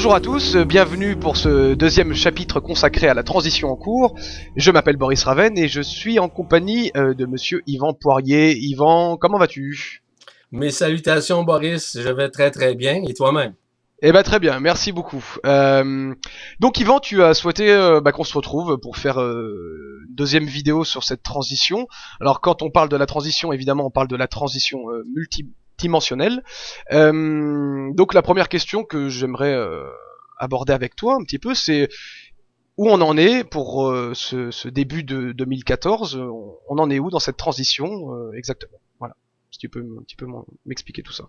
Bonjour à tous, bienvenue pour ce deuxième chapitre consacré à la transition en cours. Je m'appelle Boris Raven et je suis en compagnie de monsieur Yvan Poirier. Yvan, comment vas-tu? Mes salutations, Boris. Je vais très très bien. Et toi-même? Eh ben très bien, merci beaucoup. Donc Yvan, tu as souhaité qu'on se retrouve pour faire une deuxième vidéo sur cette transition. Alors quand on parle de la transition, évidemment on parle de la transition multidimensionnelle. Donc la première question que j'aimerais aborder avec toi un petit peu, c'est où on en est pour ce début de 2014. On en est où dans cette transition exactement? Voilà, si tu peux un petit peu m'expliquer tout ça.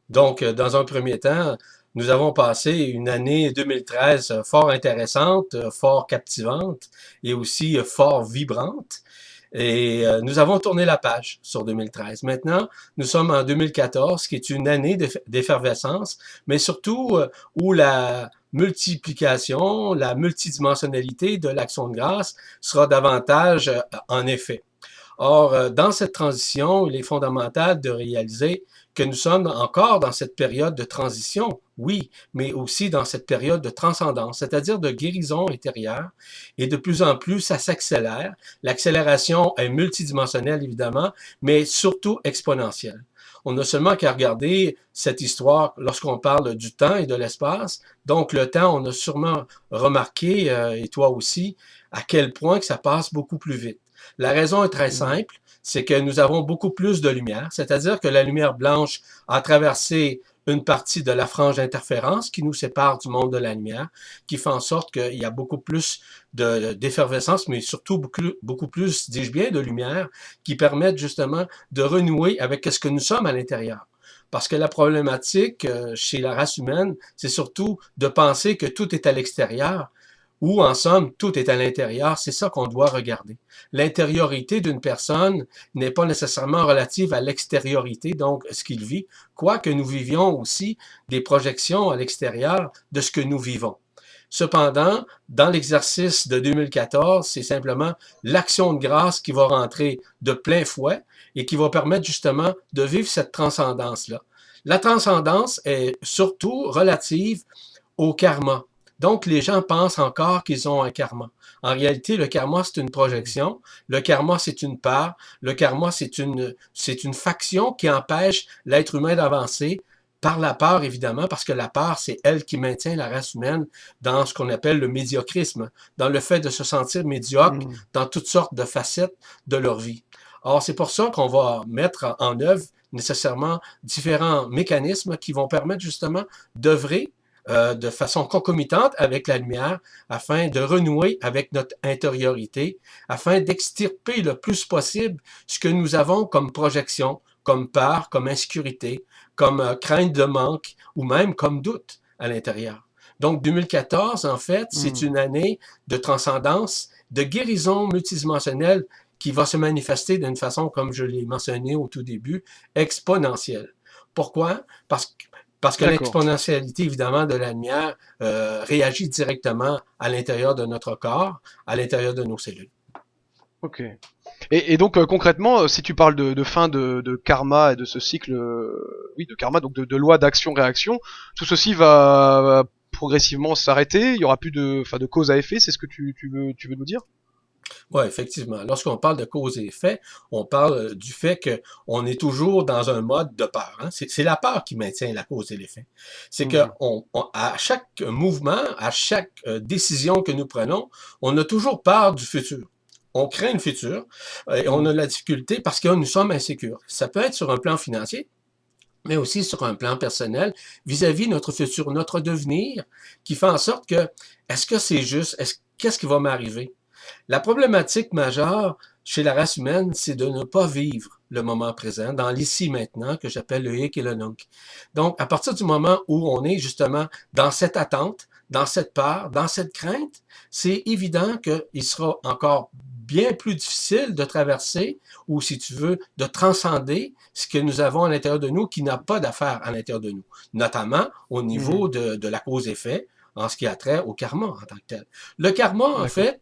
Donc, dans un premier temps, nous avons passé une année 2013 fort intéressante, fort captivante et aussi fort vibrante. Et nous avons tourné la page sur 2013. Maintenant, nous sommes en 2014, qui est une année d'effervescence, mais surtout où la multiplication, la multidimensionnalité de l'action de grâce sera davantage en effet. Or, dans cette transition, il est fondamental de réaliser que nous sommes encore dans cette période de transition, oui, mais aussi dans cette période de transcendance, c'est-à-dire de guérison intérieure, et de plus en plus, ça s'accélère. L'accélération est multidimensionnelle, évidemment, mais surtout exponentielle. On n'a seulement qu'à regarder cette histoire lorsqu'on parle du temps et de l'espace. Donc, le temps, on a sûrement remarqué, et toi aussi, à quel point que ça passe beaucoup plus vite. La raison est très simple, c'est que nous avons beaucoup plus de lumière, c'est-à-dire que la lumière blanche a traversé une partie de la frange d'interférence qui nous sépare du monde de la lumière, qui fait en sorte qu'il y a beaucoup plus d'effervescence, mais surtout beaucoup plus, dis-je bien, de lumière, qui permettent justement de renouer avec ce que nous sommes à l'intérieur. Parce que la problématique chez la race humaine, c'est surtout de penser que tout est à l'extérieur, ou en somme, tout est à l'intérieur. C'est ça qu'on doit regarder. L'intériorité d'une personne n'est pas nécessairement relative à l'extériorité, donc ce qu'il vit, quoique nous vivions aussi des projections à l'extérieur de ce que nous vivons. Cependant, dans l'exercice de 2014, c'est simplement l'action de grâce qui va rentrer de plein fouet et qui va permettre justement de vivre cette transcendance-là. La transcendance est surtout relative au karma. Donc, les gens pensent encore qu'ils ont un karma. En réalité, le karma, c'est une projection. Le karma, c'est une part. Le karma, c'est une faction qui empêche l'être humain d'avancer par la peur, évidemment, parce que la peur, c'est elle qui maintient la race humaine dans ce qu'on appelle le médiocrisme, dans le fait de se sentir médiocre Mm. dans toutes sortes de facettes de leur vie. Or, c'est pour ça qu'on va mettre en œuvre nécessairement différents mécanismes qui vont permettre justement d'œuvrer de façon concomitante avec la lumière afin de renouer avec notre intériorité, afin d'extirper le plus possible ce que nous avons comme projection, comme peur, comme insécurité, comme crainte de manque ou même comme doute à l'intérieur. Donc 2014, en fait, c'est Mm. une année de transcendance, de guérison multidimensionnelle qui va se manifester d'une façon, comme je l'ai mentionné au tout début, exponentielle. Pourquoi? Parce que D'accord. l'exponentialité, évidemment, de la lumière réagit directement à l'intérieur de notre corps, à l'intérieur de nos cellules. Ok. Et donc concrètement, si tu parles de fin de karma et de ce cycle, oui, de karma, donc de loi d'action-réaction, tout ceci va progressivement s'arrêter. Il y aura plus de cause à effet. C'est ce que tu veux nous dire? Oui, effectivement. Lorsqu'on parle de cause et effet, on parle du fait qu'on est toujours dans un mode de peur. Hein. C'est la peur qui maintient la cause et l'effet. C'est que Mm. à chaque mouvement, à chaque décision que nous prenons, on a toujours peur du futur. On craint le futur et on a Mm. la difficulté parce que nous sommes insécures. Ça peut être sur un plan financier, mais aussi sur un plan personnel vis-à-vis notre futur, notre devenir, qui fait en sorte que, est-ce que c'est juste? Qu'est-ce qui va m'arriver? La problématique majeure chez la race humaine, c'est de ne pas vivre le moment présent, dans l'ici maintenant, que j'appelle le hic et le nunc. Donc, à partir du moment où on est justement dans cette attente, dans cette peur, dans cette crainte, c'est évident qu'il sera encore bien plus difficile de traverser ou, si tu veux, de transcender ce que nous avons à l'intérieur de nous qui n'a pas d'affaire à l'intérieur de nous, notamment au Mm. niveau de la cause-effet, en ce qui a trait au karma en tant que tel. Le karma, en D'accord. fait,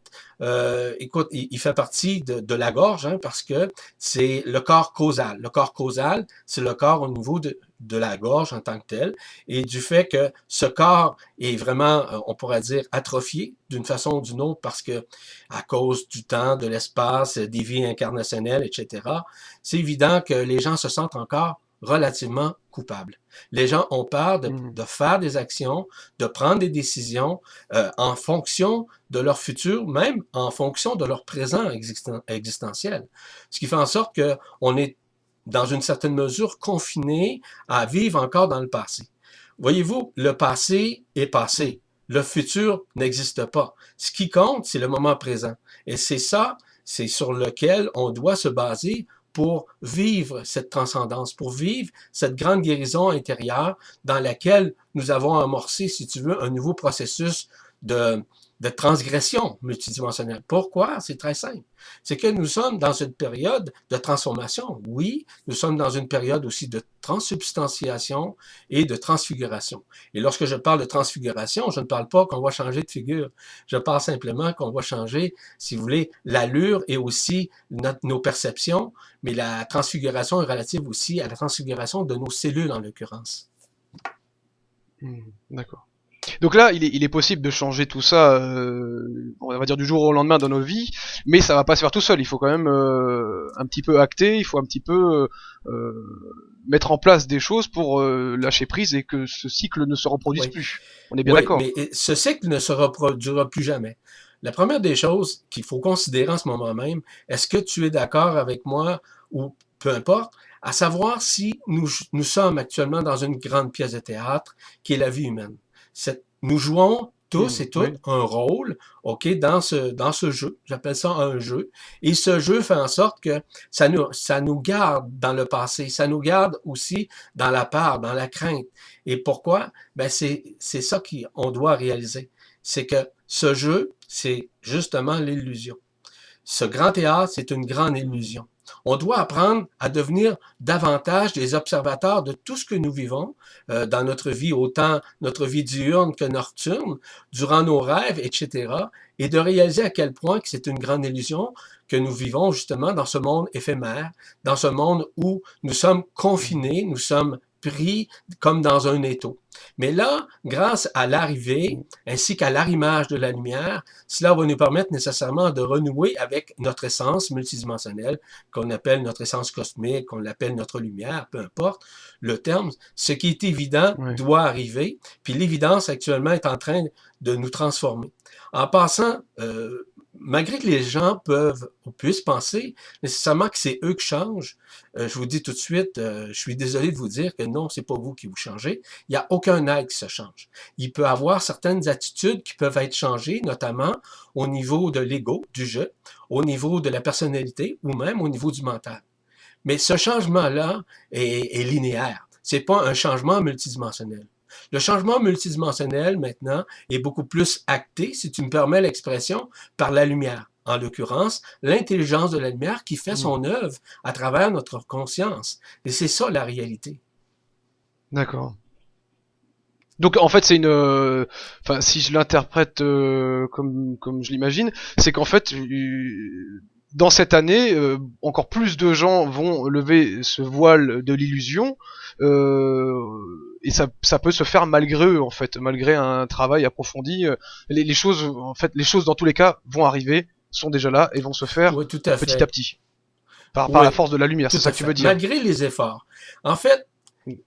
écoute, il fait partie de la gorge, hein, parce que c'est le corps causal. Le corps causal, c'est le corps au niveau de la gorge en tant que tel, et du fait que ce corps est vraiment, on pourrait dire, atrophié d'une façon ou d'une autre, parce que à cause du temps, de l'espace, des vies incarnationnelles, etc., c'est évident que les gens se sentent encore relativement coupables. Les gens ont peur Mhm. de faire des actions, de prendre des décisions en fonction de leur futur, même en fonction de leur présent existentiel. Ce qui fait en sorte qu'on est, dans une certaine mesure, confiné à vivre encore dans le passé. Voyez-vous, le passé est Mhm. passé. Le futur n'existe pas. Ce qui compte, c'est le moment présent. Et c'est ça, c'est sur lequel on doit se baser pour vivre cette transcendance, pour vivre cette grande guérison intérieure dans laquelle nous avons amorcé, si tu veux, un nouveau processus de, de transgression multidimensionnelle. Pourquoi? C'est très simple. C'est que nous sommes dans une période de transformation. Oui, nous sommes dans une période aussi de transsubstantiation et de transfiguration. Et lorsque je parle de transfiguration, je ne parle pas qu'on va changer de figure. Je parle simplement qu'on va changer, si vous voulez, l'allure et aussi nos perceptions, mais la transfiguration est relative aussi à la transfiguration de nos cellules en l'occurrence. Mhm. D'accord. Donc là, il est possible de changer tout ça, on va dire du jour au lendemain dans nos vies, mais ça va pas se faire tout seul. Il faut quand même un petit peu acter, il faut un petit peu mettre en place des choses pour lâcher prise et que ce cycle ne se reproduise Oui, plus. On est bien oui, d'accord. mais ce cycle ne se reproduira plus jamais. La première des choses qu'il faut considérer en ce moment même, est-ce que tu es d'accord avec moi ou peu importe, à savoir si nous sommes actuellement dans une grande pièce de théâtre qui est la vie humaine. Nous jouons tous Mhm. et toutes Oui. un rôle, ok, dans ce jeu. J'appelle ça un jeu. Et ce jeu fait en sorte que ça nous garde dans le passé, ça nous garde aussi dans la peur, dans la crainte. Et pourquoi? Ben c'est ça qu'on doit réaliser. C'est que ce jeu, c'est justement l'illusion. Ce grand théâtre, c'est une grande illusion. On doit apprendre à devenir davantage des observateurs de tout ce que nous vivons dans notre vie, autant notre vie diurne que nocturne, durant nos rêves, etc. Et de réaliser à quel point que c'est une grande illusion que nous vivons justement dans ce monde éphémère, dans ce monde où nous sommes Mhm. confinés, nous sommes pris comme dans un étau. Mais là, grâce à l'arrivée Mhm. ainsi qu'à l'arrimage de la lumière, cela va nous permettre nécessairement de renouer avec notre essence multidimensionnelle, qu'on appelle notre essence cosmique, qu'on l'appelle notre lumière, peu importe le terme. Ce qui est évident Ouais. doit arriver, puis l'évidence actuellement est en train de nous transformer. En passant, malgré que les gens peuvent ou puissent penser nécessairement que c'est eux qui changent, je vous dis tout de suite, je suis désolé de vous dire que non, c'est pas vous qui vous changez. Il n'y a aucun être qui se change. Il peut y avoir certaines attitudes qui peuvent être changées, notamment au niveau de l'ego, du jeu, au niveau de la personnalité ou même au niveau du mental. Mais ce changement-là est linéaire. C'est pas un changement multidimensionnel. Le changement multidimensionnel, maintenant, est beaucoup plus acté, si tu me permets l'expression, par la lumière. En l'occurrence, l'intelligence de la lumière qui fait Mhm. son œuvre à travers notre conscience. Et c'est ça la réalité. D'accord. Donc en fait c'est une, enfin si je l'interprète comme je l'imagine, c'est qu'en fait dans cette année encore plus de gens vont lever ce voile de l'illusion et ça peut se faire malgré eux en fait, malgré un travail approfondi. Les choses en fait les choses dans tous les cas vont arriver, sont déjà là et vont se faire Oui, tout à petit à fait. petit par la Oui, force de la lumière. C'est tout ça à que tu veux fait. dire. Malgré les efforts. En fait,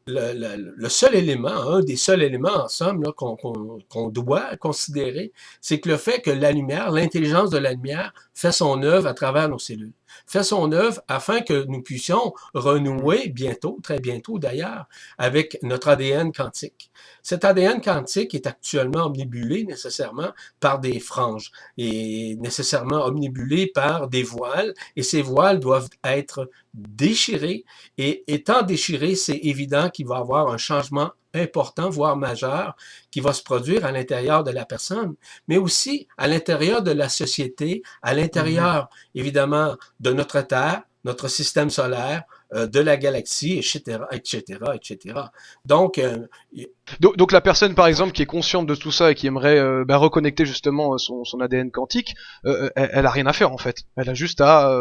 le seul élément, un des seuls éléments en somme qu'on doit considérer, c'est que le fait que la lumière, l'intelligence de la lumière, fait son œuvre à travers nos cellules. Fait son œuvre afin que nous puissions Mhm. renouer bientôt, très bientôt d'ailleurs, avec notre ADN quantique. Cet ADN quantique est actuellement omnibulé nécessairement par des franges et nécessairement omnibulé par des voiles et ces voiles doivent être déchirés et étant déchiré, c'est évident qu'il va y avoir un changement important, voire majeur, qui va se produire à l'intérieur de la personne, mais aussi à l'intérieur de la société, à Mhm. l'intérieur, évidemment, de notre Terre, notre système solaire, de la galaxie, etc., etc., etc. Donc, Donc la personne par exemple qui est consciente de tout ça et qui aimerait reconnecter justement son ADN quantique, elle a rien à faire en fait. Elle a juste à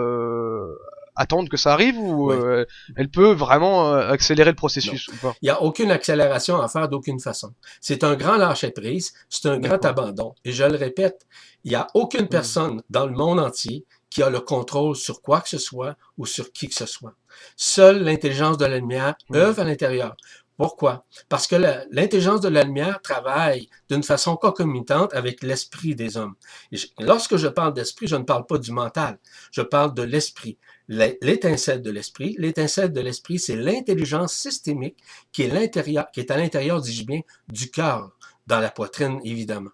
attendre que ça arrive ou oui. elle peut vraiment accélérer le processus ou pas. Il n'y a aucune accélération à faire d'aucune façon. C'est un grand lâcher-prise, c'est un grand abandon. Et je le répète, il n'y a aucune personne dans le monde entier qui a le contrôle sur quoi que ce soit ou sur qui que ce soit. Seule l'intelligence de la lumière œuvre à l'intérieur. Pourquoi? Parce que l'intelligence de la lumière travaille d'une façon concomitante avec l'esprit des hommes. Et lorsque je parle d'esprit, je ne parle pas du mental, je parle de l'esprit. L'étincelle de l'esprit. L'étincelle de l'esprit, c'est l'intelligence systémique qui est à l'intérieur, dis-je bien, du cœur, dans la poitrine, évidemment.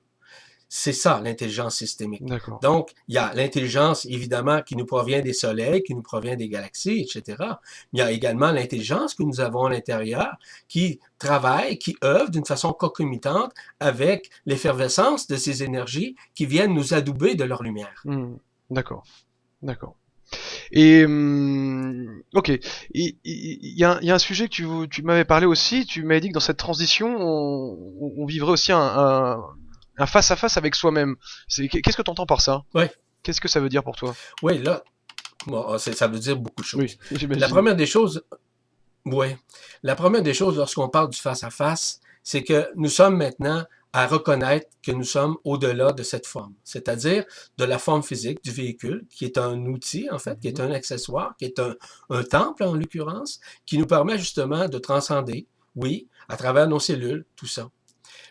C'est ça, l'intelligence systémique. Donc, il y a l'intelligence, évidemment, qui nous provient des soleils, qui nous provient des galaxies, etc. Il y a également l'intelligence que nous avons à l'intérieur, qui travaille, qui œuvre d'une façon concomitante avec l'effervescence de ces énergies qui viennent nous adouber de leur lumière. D'accord. Et ok, il y a un sujet que tu m'avais parlé aussi. Tu m'avais dit que dans cette transition, on vivrait aussi un face à face avec soi-même. Qu'est-ce que tu entends par ça? Oui. Qu'est-ce que ça veut dire pour toi? Oui, là, bon, ça veut dire beaucoup de choses. Oui, j'imagine. La première des choses, lorsqu'on parle du face à face, c'est que nous sommes maintenant à reconnaître que nous sommes au-delà de cette forme, c'est-à-dire de la forme physique du véhicule, qui est un outil, en fait, qui est un accessoire, qui est un temple, en l'occurrence, qui nous permet justement de transcender, oui, à travers nos cellules, tout ça.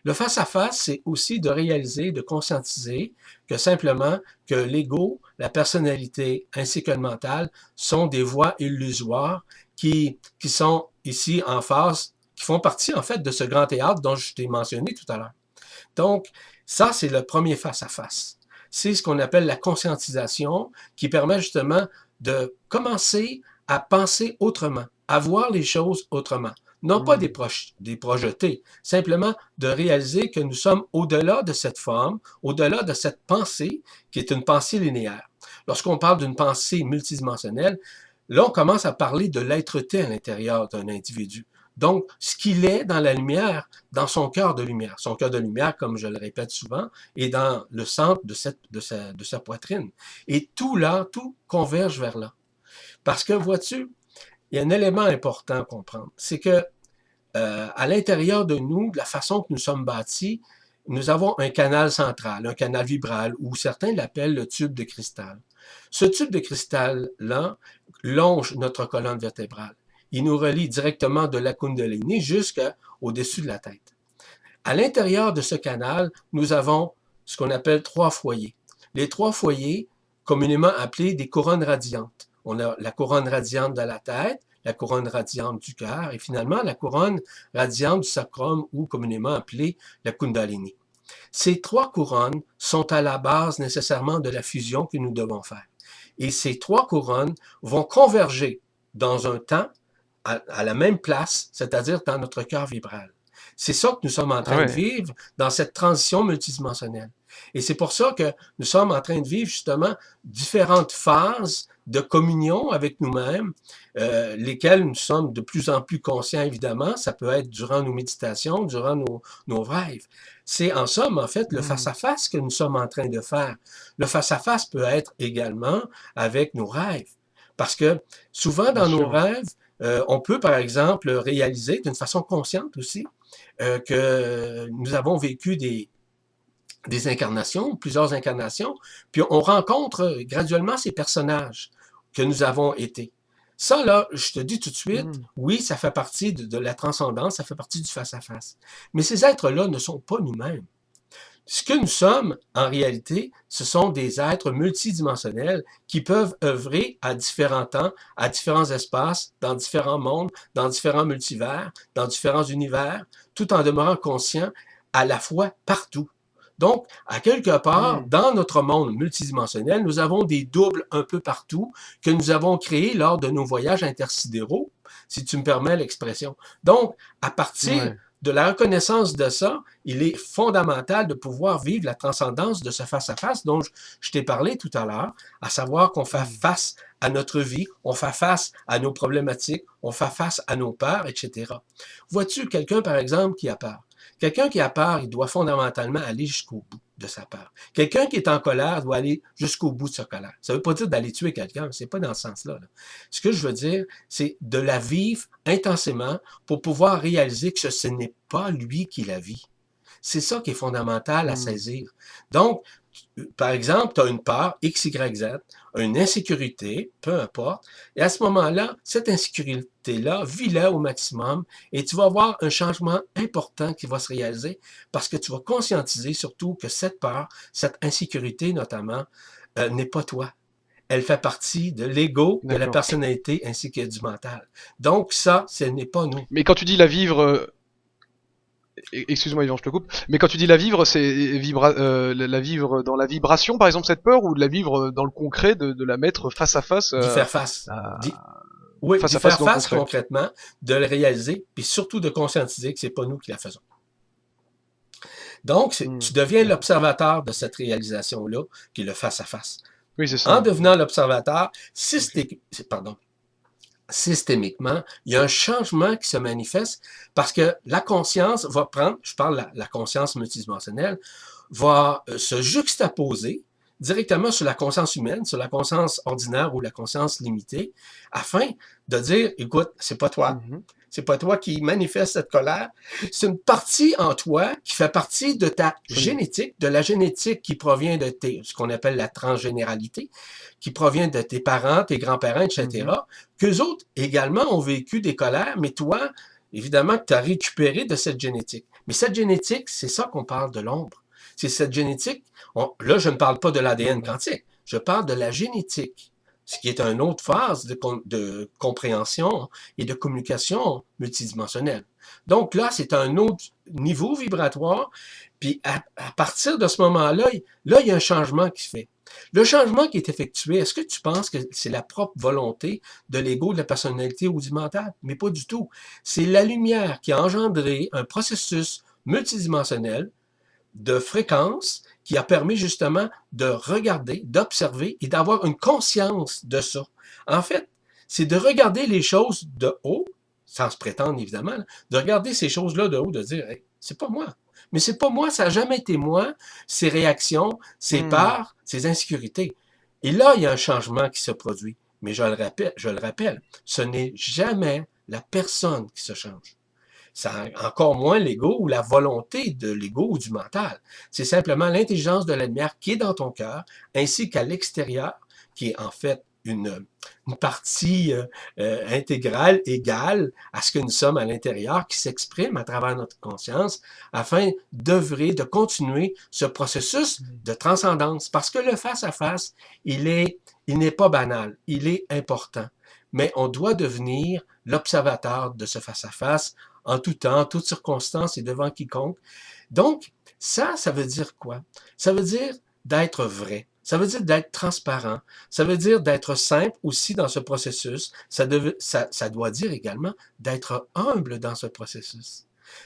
Le face-à-face, c'est aussi de réaliser, de conscientiser que simplement que l'ego, la personnalité ainsi que le mental sont des voies illusoires qui sont ici en face, qui font partie en fait de ce grand théâtre dont je t'ai mentionné tout à l'heure. Donc, ça, c'est le premier face-à-face. C'est ce qu'on appelle la conscientisation qui permet justement de commencer à penser autrement, à voir les choses autrement. Non pas des projetés, simplement de réaliser que nous sommes au-delà de cette forme, au-delà de cette pensée qui est une pensée linéaire. Lorsqu'on parle d'une pensée multidimensionnelle, là, on commence à parler de l'être-té à l'intérieur d'un individu. Donc, ce qu'il est dans la lumière, dans son cœur de lumière. Son cœur de lumière, comme je le répète souvent, est dans le centre de sa poitrine. Et tout là, tout converge vers là. Parce que, vois-tu, il y a un élément important à comprendre. C'est que à l'intérieur de nous, de la façon que nous sommes bâtis, nous avons un canal central, un canal vibral, ou certains l'appellent le tube de cristal. Ce tube de cristal-là longe notre colonne vertébrale. Il nous relie directement de la Kundalini jusqu'au-dessus de la tête. À l'intérieur de ce canal, nous avons ce qu'on appelle 3 foyers. Les 3 foyers, communément appelés des couronnes radiantes. On a la couronne radiante de la tête, la couronne radiante du cœur et finalement la couronne radiante du sacrum ou communément appelée la Kundalini. Ces 3 couronnes sont à la base nécessairement de la fusion que nous devons faire. Et ces 3 couronnes vont converger dans un temps à la même place, c'est-à-dire dans notre cœur vibral. C'est ça que nous sommes en train de vivre dans cette transition multidimensionnelle. Et c'est pour ça que nous sommes en train de vivre justement différentes phases de communion avec nous-mêmes, lesquelles nous sommes de plus en plus conscients, évidemment. Ça peut être durant nos méditations, durant nos rêves. C'est en somme, en fait, le face-à-face que nous sommes en train de faire. Le face-à-face peut être également avec nos rêves. Parce que souvent, dans nos rêves, on peut, par exemple, réaliser d'une façon consciente aussi que nous avons vécu des incarnations, plusieurs incarnations, puis on rencontre graduellement ces personnages que nous avons été. Ça, là, je te dis tout de suite, oui, ça fait partie de la transcendance, ça fait partie du face-à-face. Mais ces êtres-là ne sont pas nous-mêmes. Ce que nous sommes, en réalité, ce sont des êtres multidimensionnels qui peuvent œuvrer à différents temps, à différents espaces, dans différents mondes, dans différents multivers, dans différents univers, tout en demeurant conscients à la fois partout. Donc, à quelque part, dans notre monde multidimensionnel, nous avons des doubles un peu partout que nous avons créés lors de nos voyages intersidéraux, si tu me permets l'expression. Donc, à partir de la reconnaissance de ça, il est fondamental de pouvoir vivre la transcendance de ce face-à-face dont je t'ai parlé tout à l'heure, à savoir qu'on fait face à notre vie, on fait face à nos problématiques, on fait face à nos peurs, etc. Vois-tu quelqu'un, par exemple, qui a peur? Quelqu'un qui a peur, il doit fondamentalement aller jusqu'au bout de sa peur. Quelqu'un qui est en colère doit aller jusqu'au bout de sa colère. Ça ne veut pas dire d'aller tuer quelqu'un, c'est pas dans ce sens-là. Là. Ce que je veux dire, c'est de la vivre intensément pour pouvoir réaliser que ce n'est pas lui qui la vit. C'est ça qui est fondamental à saisir. Donc, par exemple, tu as une peur, X, Y, Z, une insécurité, peu importe, et à ce moment-là, cette insécurité-là, vis-la au maximum et tu vas avoir un changement important qui va se réaliser parce que tu vas conscientiser surtout que cette peur, cette insécurité notamment, n'est pas toi. Elle fait partie de l'ego, de la personnalité ainsi que du mental. Donc ça, ce n'est pas nous. Mais quand tu dis la vivre... Excuse-moi Yvan, je te coupe. Mais quand tu dis la vivre, c'est la vivre dans la vibration, par exemple, cette peur, ou de la vivre dans le concret, de la mettre face à face. D'y faire face. Oui, d'y faire face concrètement, de le réaliser, puis surtout de conscientiser que c'est pas nous qui la faisons. Donc, tu deviens l'observateur de cette réalisation-là, qui est le face à face. Oui, c'est ça. En devenant l'observateur, systémiquement, il y a un changement qui se manifeste parce que la conscience va prendre, je parle de la conscience multidimensionnelle, va se juxtaposer directement sur la conscience humaine, sur la conscience ordinaire ou la conscience limitée, afin de dire, écoute, c'est pas toi. C'est pas toi qui manifeste cette colère. C'est une partie en toi qui fait partie de ta génétique, de la génétique qui provient de ce qu'on appelle la transgénéralité, qui provient de tes parents, tes grands-parents, etc. Qu'eux autres également ont vécu des colères, mais toi, évidemment, que tu as récupéré de cette génétique. Mais cette génétique, c'est ça qu'on parle de l'ombre. C'est cette génétique, là, je ne parle pas de l'ADN quantique, je parle de la génétique, ce qui est une autre phase de compréhension et de communication multidimensionnelle. Donc là, c'est un autre niveau vibratoire, puis à partir de ce moment-là, là, il y a un changement qui se fait. Le changement qui est effectué, est-ce que tu penses que c'est la propre volonté de l'ego, de la personnalité ou du mental? Mais pas du tout. C'est la lumière qui a engendré un processus multidimensionnel de fréquence qui a permis justement de regarder, d'observer et d'avoir une conscience de ça. En fait, c'est de regarder les choses de haut, sans se prétendre évidemment, de regarder ces choses-là de haut, de dire hey, c'est pas moi. Mais c'est pas moi, ça n'a jamais été moi, ces réactions, ces peurs, ces insécurités. Et là, il y a un changement qui se produit. Mais je le rappelle, ce n'est jamais la personne qui se change. C'est encore moins l'ego ou la volonté de l'ego ou du mental. C'est simplement l'intelligence de la lumière qui est dans ton cœur, ainsi qu'à l'extérieur, qui est en fait une partie intégrale, égale à ce que nous sommes à l'intérieur, qui s'exprime à travers notre conscience, afin d'œuvrer, de continuer ce processus de transcendance. Parce que le face-à-face, il n'est pas banal, il est important. Mais on doit devenir l'observateur de ce face-à-face en tout temps, en toutes circonstances et devant quiconque. Donc, ça veut dire quoi? Ça veut dire d'être vrai. Ça veut dire d'être transparent. Ça veut dire d'être simple aussi dans ce processus. Ça doit dire également d'être humble dans ce processus.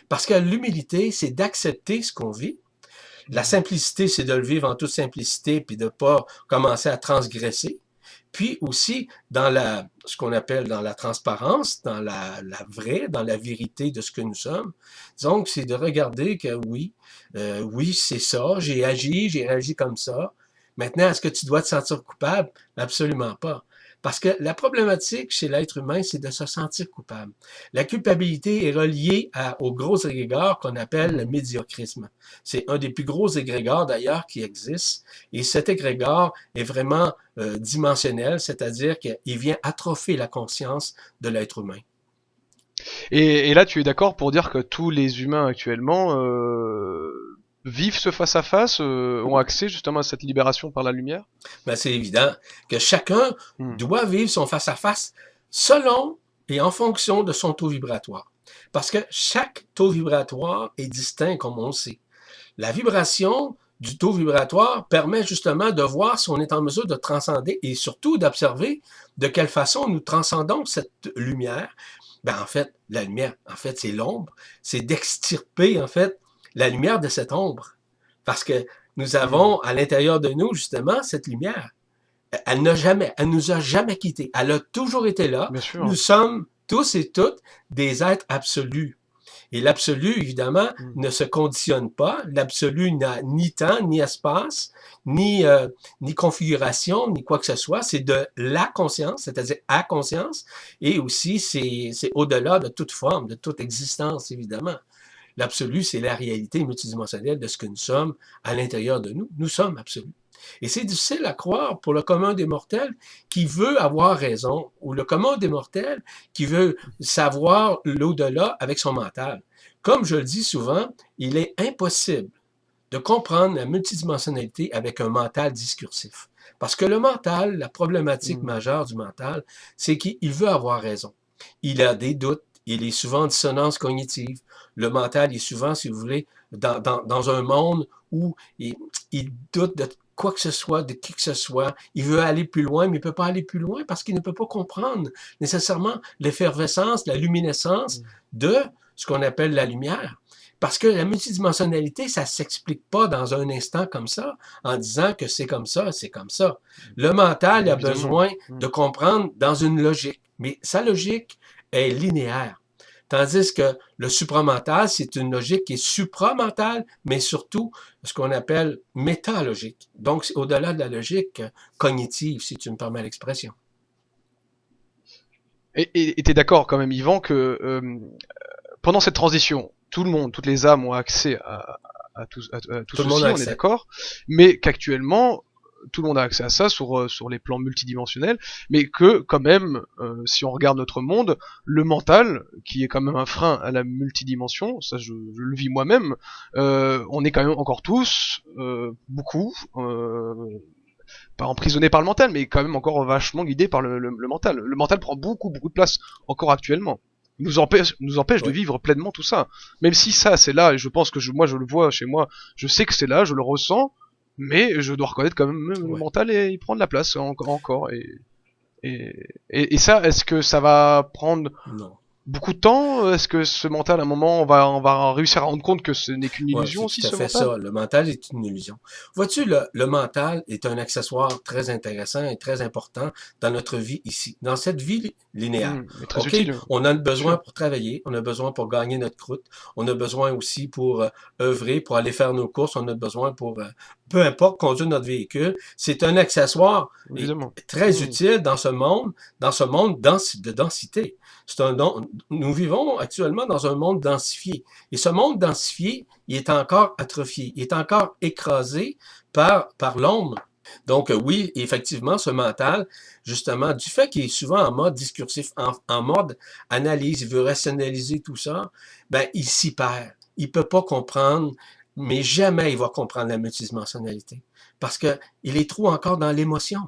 Parce que l'humilité, c'est d'accepter ce qu'on vit. La simplicité, c'est de le vivre en toute simplicité puis de ne pas commencer à transgresser. Puis aussi, dans ce qu'on appelle dans la transparence, dans la vraie, dans la vérité de ce que nous sommes. Donc, c'est de regarder que oui, c'est ça, j'ai réagi comme ça. Maintenant, est-ce que tu dois te sentir coupable? Absolument pas. Parce que la problématique chez l'être humain, c'est de se sentir coupable. La culpabilité est reliée au gros égrégore qu'on appelle le médiocrisme. C'est un des plus gros égrégores d'ailleurs qui existe. Et cet égrégore est vraiment dimensionnel, c'est-à-dire qu'il vient atrophier la conscience de l'être humain. Et là, tu es d'accord pour dire que tous les humains actuellement vivent ce face-à-face, ont accès justement à cette libération par la lumière? Ben, c'est évident que chacun doit vivre son face-à-face selon et en fonction de son taux vibratoire. Parce que chaque taux vibratoire est distinct, comme on le sait. La vibration du taux vibratoire permet justement de voir si on est en mesure de transcender et surtout d'observer de quelle façon nous transcendons cette lumière Ben, en fait, la lumière, en fait, c'est l'ombre. C'est d'extirper, en fait, la lumière de cette ombre. Parce que nous Hmm. avons à l'intérieur de nous, justement, cette lumière. Elle nous a jamais quittés. Elle a toujours été là. Bien sûr. Nous sommes tous et toutes des êtres absolus. Et l'absolu, évidemment, Hmm. ne se conditionne pas. L'absolu n'a ni temps, ni espace, ni, ni configuration, ni quoi que ce soit. C'est de la conscience, c'est-à-dire à conscience. Et aussi, c'est au-delà de toute forme, de toute existence, évidemment. L'absolu, c'est la réalité multidimensionnelle de ce que nous sommes à l'intérieur de nous. Nous sommes absolus. Et c'est difficile à croire pour le commun des mortels qui veut avoir raison, ou le commun des mortels qui veut savoir l'au-delà avec son mental. Comme je le dis souvent, il est impossible de comprendre la multidimensionnalité avec un mental discursif. Parce que le mental, la problématique Hmm. majeure du mental, c'est qu'il veut avoir raison. Il a des doutes, il est souvent en dissonance cognitive. Le mental est souvent, si vous voulez, dans un monde où il doute de quoi que ce soit, de qui que ce soit. Il veut aller plus loin, mais il ne peut pas aller plus loin parce qu'il ne peut pas comprendre nécessairement l'effervescence, la luminescence Hmm. de ce qu'on appelle la lumière. Parce que la multidimensionnalité, ça ne s'explique pas dans un instant comme ça, en disant que c'est comme ça, c'est comme ça. Le mental a Évidemment. besoin Hmm. de comprendre dans une logique, mais sa logique est linéaire. Tandis que le supramental, c'est une logique qui est supramentale, mais surtout ce qu'on appelle métalogique. Donc, c'est au-delà de la logique cognitive, si tu me permets l'expression. Et t'es d'accord quand même, Yvan, que pendant cette transition, tout le monde, toutes les âmes ont accès à tout Tout le monde a ceci, on est accès. d'accord, mais qu'actuellement, tout le monde a accès à ça sur les plans multidimensionnels, mais que quand même, si on regarde notre monde, le mental, qui est quand même un frein à la multidimension, ça je le vis moi-même, on est quand même encore tous, beaucoup, pas emprisonnés par le mental, mais quand même encore vachement guidés par le mental. Le mental prend beaucoup de place encore actuellement. Il nous empêche de Oui. vivre pleinement tout ça. Même si ça, c'est là, et je pense que moi, je le vois chez moi, je sais que c'est là, je le ressens, mais je dois reconnaître quand même le Ouais. mental et il prend de la place encore. Et ça, est-ce que ça va prendre Non. beaucoup de temps? Est-ce que ce mental, à un moment, on va réussir à rendre compte que ce n'est qu'une Oui, illusion c'est aussi, tout à ce fait mental? ça. Le mental est une illusion. Vois-tu, le mental est un accessoire très intéressant et très important dans notre vie ici, dans cette vie linéaire. Mais très OK? utile, On a bien besoin sûr. pour travailler, on a besoin pour gagner notre croûte, on a besoin aussi pour œuvrer, pour aller faire nos courses, on a besoin pour, peu importe, conduire notre véhicule. C'est un accessoire Évidemment. très utile dans ce monde de densité. Nous vivons actuellement dans un monde densifié. Et ce monde densifié, il est encore atrophié, il est encore écrasé par l'ombre. Donc oui, effectivement, ce mental, justement, du fait qu'il est souvent en mode discursif, en mode analyse, il veut rationaliser tout ça, ben il s'y perd. Il ne peut pas comprendre, mais jamais il va comprendre la multidimensionnalité. Parce qu'il est trop encore dans l'émotion.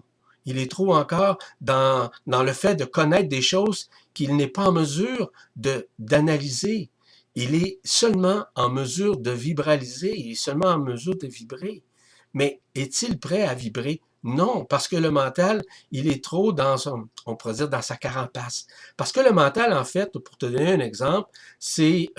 Il est trop encore dans le fait de connaître des choses qu'il n'est pas en mesure d'analyser. Il est seulement en mesure de vibraliser, il est seulement en mesure de vibrer. Mais est-il prêt à vibrer? Non, parce que le mental, il est trop on pourrait dire, dans sa carapace. Parce que le mental, en fait, pour te donner un exemple, c'est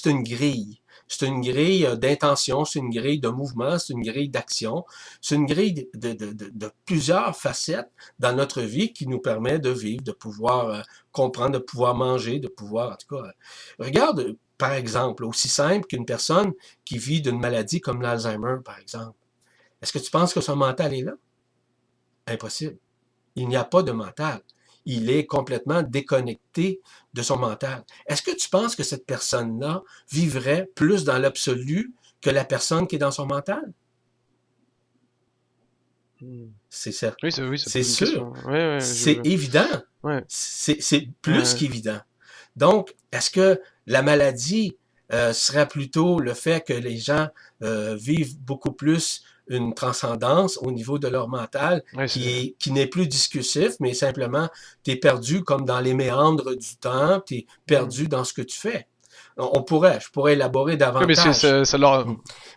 une grille. C'est une grille d'intention, c'est une grille de mouvement, c'est une grille d'action, c'est une grille de plusieurs facettes dans notre vie qui nous permet de vivre, de pouvoir comprendre, de pouvoir manger, de pouvoir, en tout cas, regarde, par exemple, aussi simple qu'une personne qui vit d'une maladie comme l'Alzheimer, par exemple. Est-ce que tu penses que son mental est là? Impossible. Il n'y a pas de mental. Il est complètement déconnecté de son mental. Est-ce que tu penses que cette personne-là vivrait plus dans l'absolu que la personne qui est dans son mental? Hmm. C'est ça. Oui, ça C'est pose une sûr. question. Ouais, C'est évident. ouais, C'est plus ouais. qu'évident. Donc, est-ce que la maladie serait plutôt le fait que les gens vivent beaucoup plus une transcendance au niveau de leur mental Ouais, qui n'est plus discursif, mais simplement tu es perdu comme dans les méandres du temps, tu es hmm. perdu dans ce que tu fais. Je pourrais élaborer Oui, mais davantage. ça leur,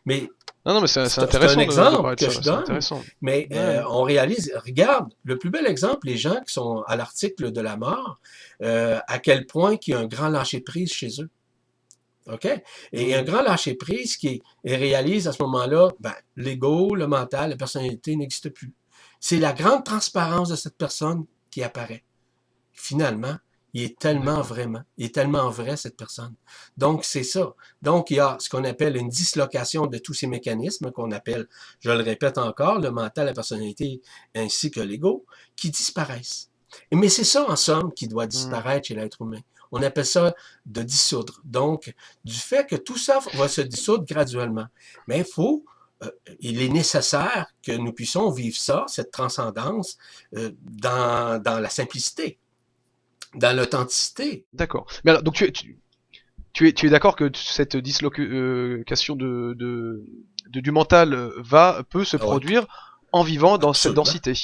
Mais Non, non, mais c'est C'est un intéressant de exemple parler de que ça, je c'est donne, intéressant. mais Ouais. on réalise, regarde, le plus bel exemple, les gens qui sont à l'article de la mort, à quel point il y a un grand lâcher-prise chez eux. OK? Et un Mm. grand lâcher-prise qui réalise à ce moment-là, ben, l'ego, le mental, la personnalité n'existe plus. C'est la grande transparence de cette personne qui apparaît. Finalement, D'accord. il est tellement vrai, cette personne. Donc, c'est ça. Donc, il y a ce qu'on appelle une dislocation de tous ces mécanismes qu'on appelle, je le répète encore, le mental, la personnalité ainsi que l'ego, qui disparaissent. Mais c'est ça, en somme, qui doit Mm. disparaître chez l'être humain. On appelle ça de dissoudre. Donc, du fait que tout ça va se dissoudre graduellement. Mais il est nécessaire que nous puissions vivre ça, cette transcendance, dans la simplicité, dans l'authenticité. D'accord. Mais alors, donc tu es d'accord que cette dislocation du mental peut se Ah ouais, produire en vivant dans cette absolument, densité.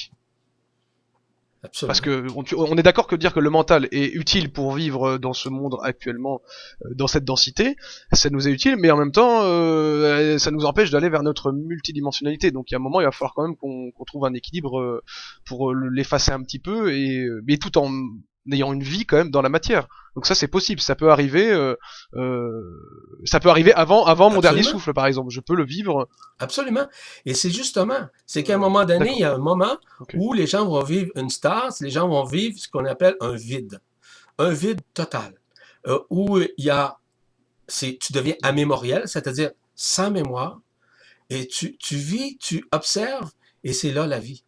Parce absolument. que on est d'accord que dire que le mental est utile pour vivre dans ce monde actuellement, dans cette densité, ça nous est utile, mais en même temps, ça nous empêche d'aller vers notre multidimensionnalité. Donc il y a un moment, il va falloir quand même qu'on trouve un équilibre pour l'effacer un petit peu, mais tout en ayant une vie quand même dans la matière. Donc ça c'est possible, ça peut arriver avant mon dernier Absolument, souffle par exemple. Je peux le vivre. absolument. Et c'est justement, c'est qu'à un moment donné, il y D'accord. a un moment Ok. où les gens vont vivre une stase, les gens vont vivre ce qu'on appelle un vide total, où il y a, tu deviens amémoriel, c'est-à-dire sans mémoire, et tu vis, tu observes, et c'est là la vie.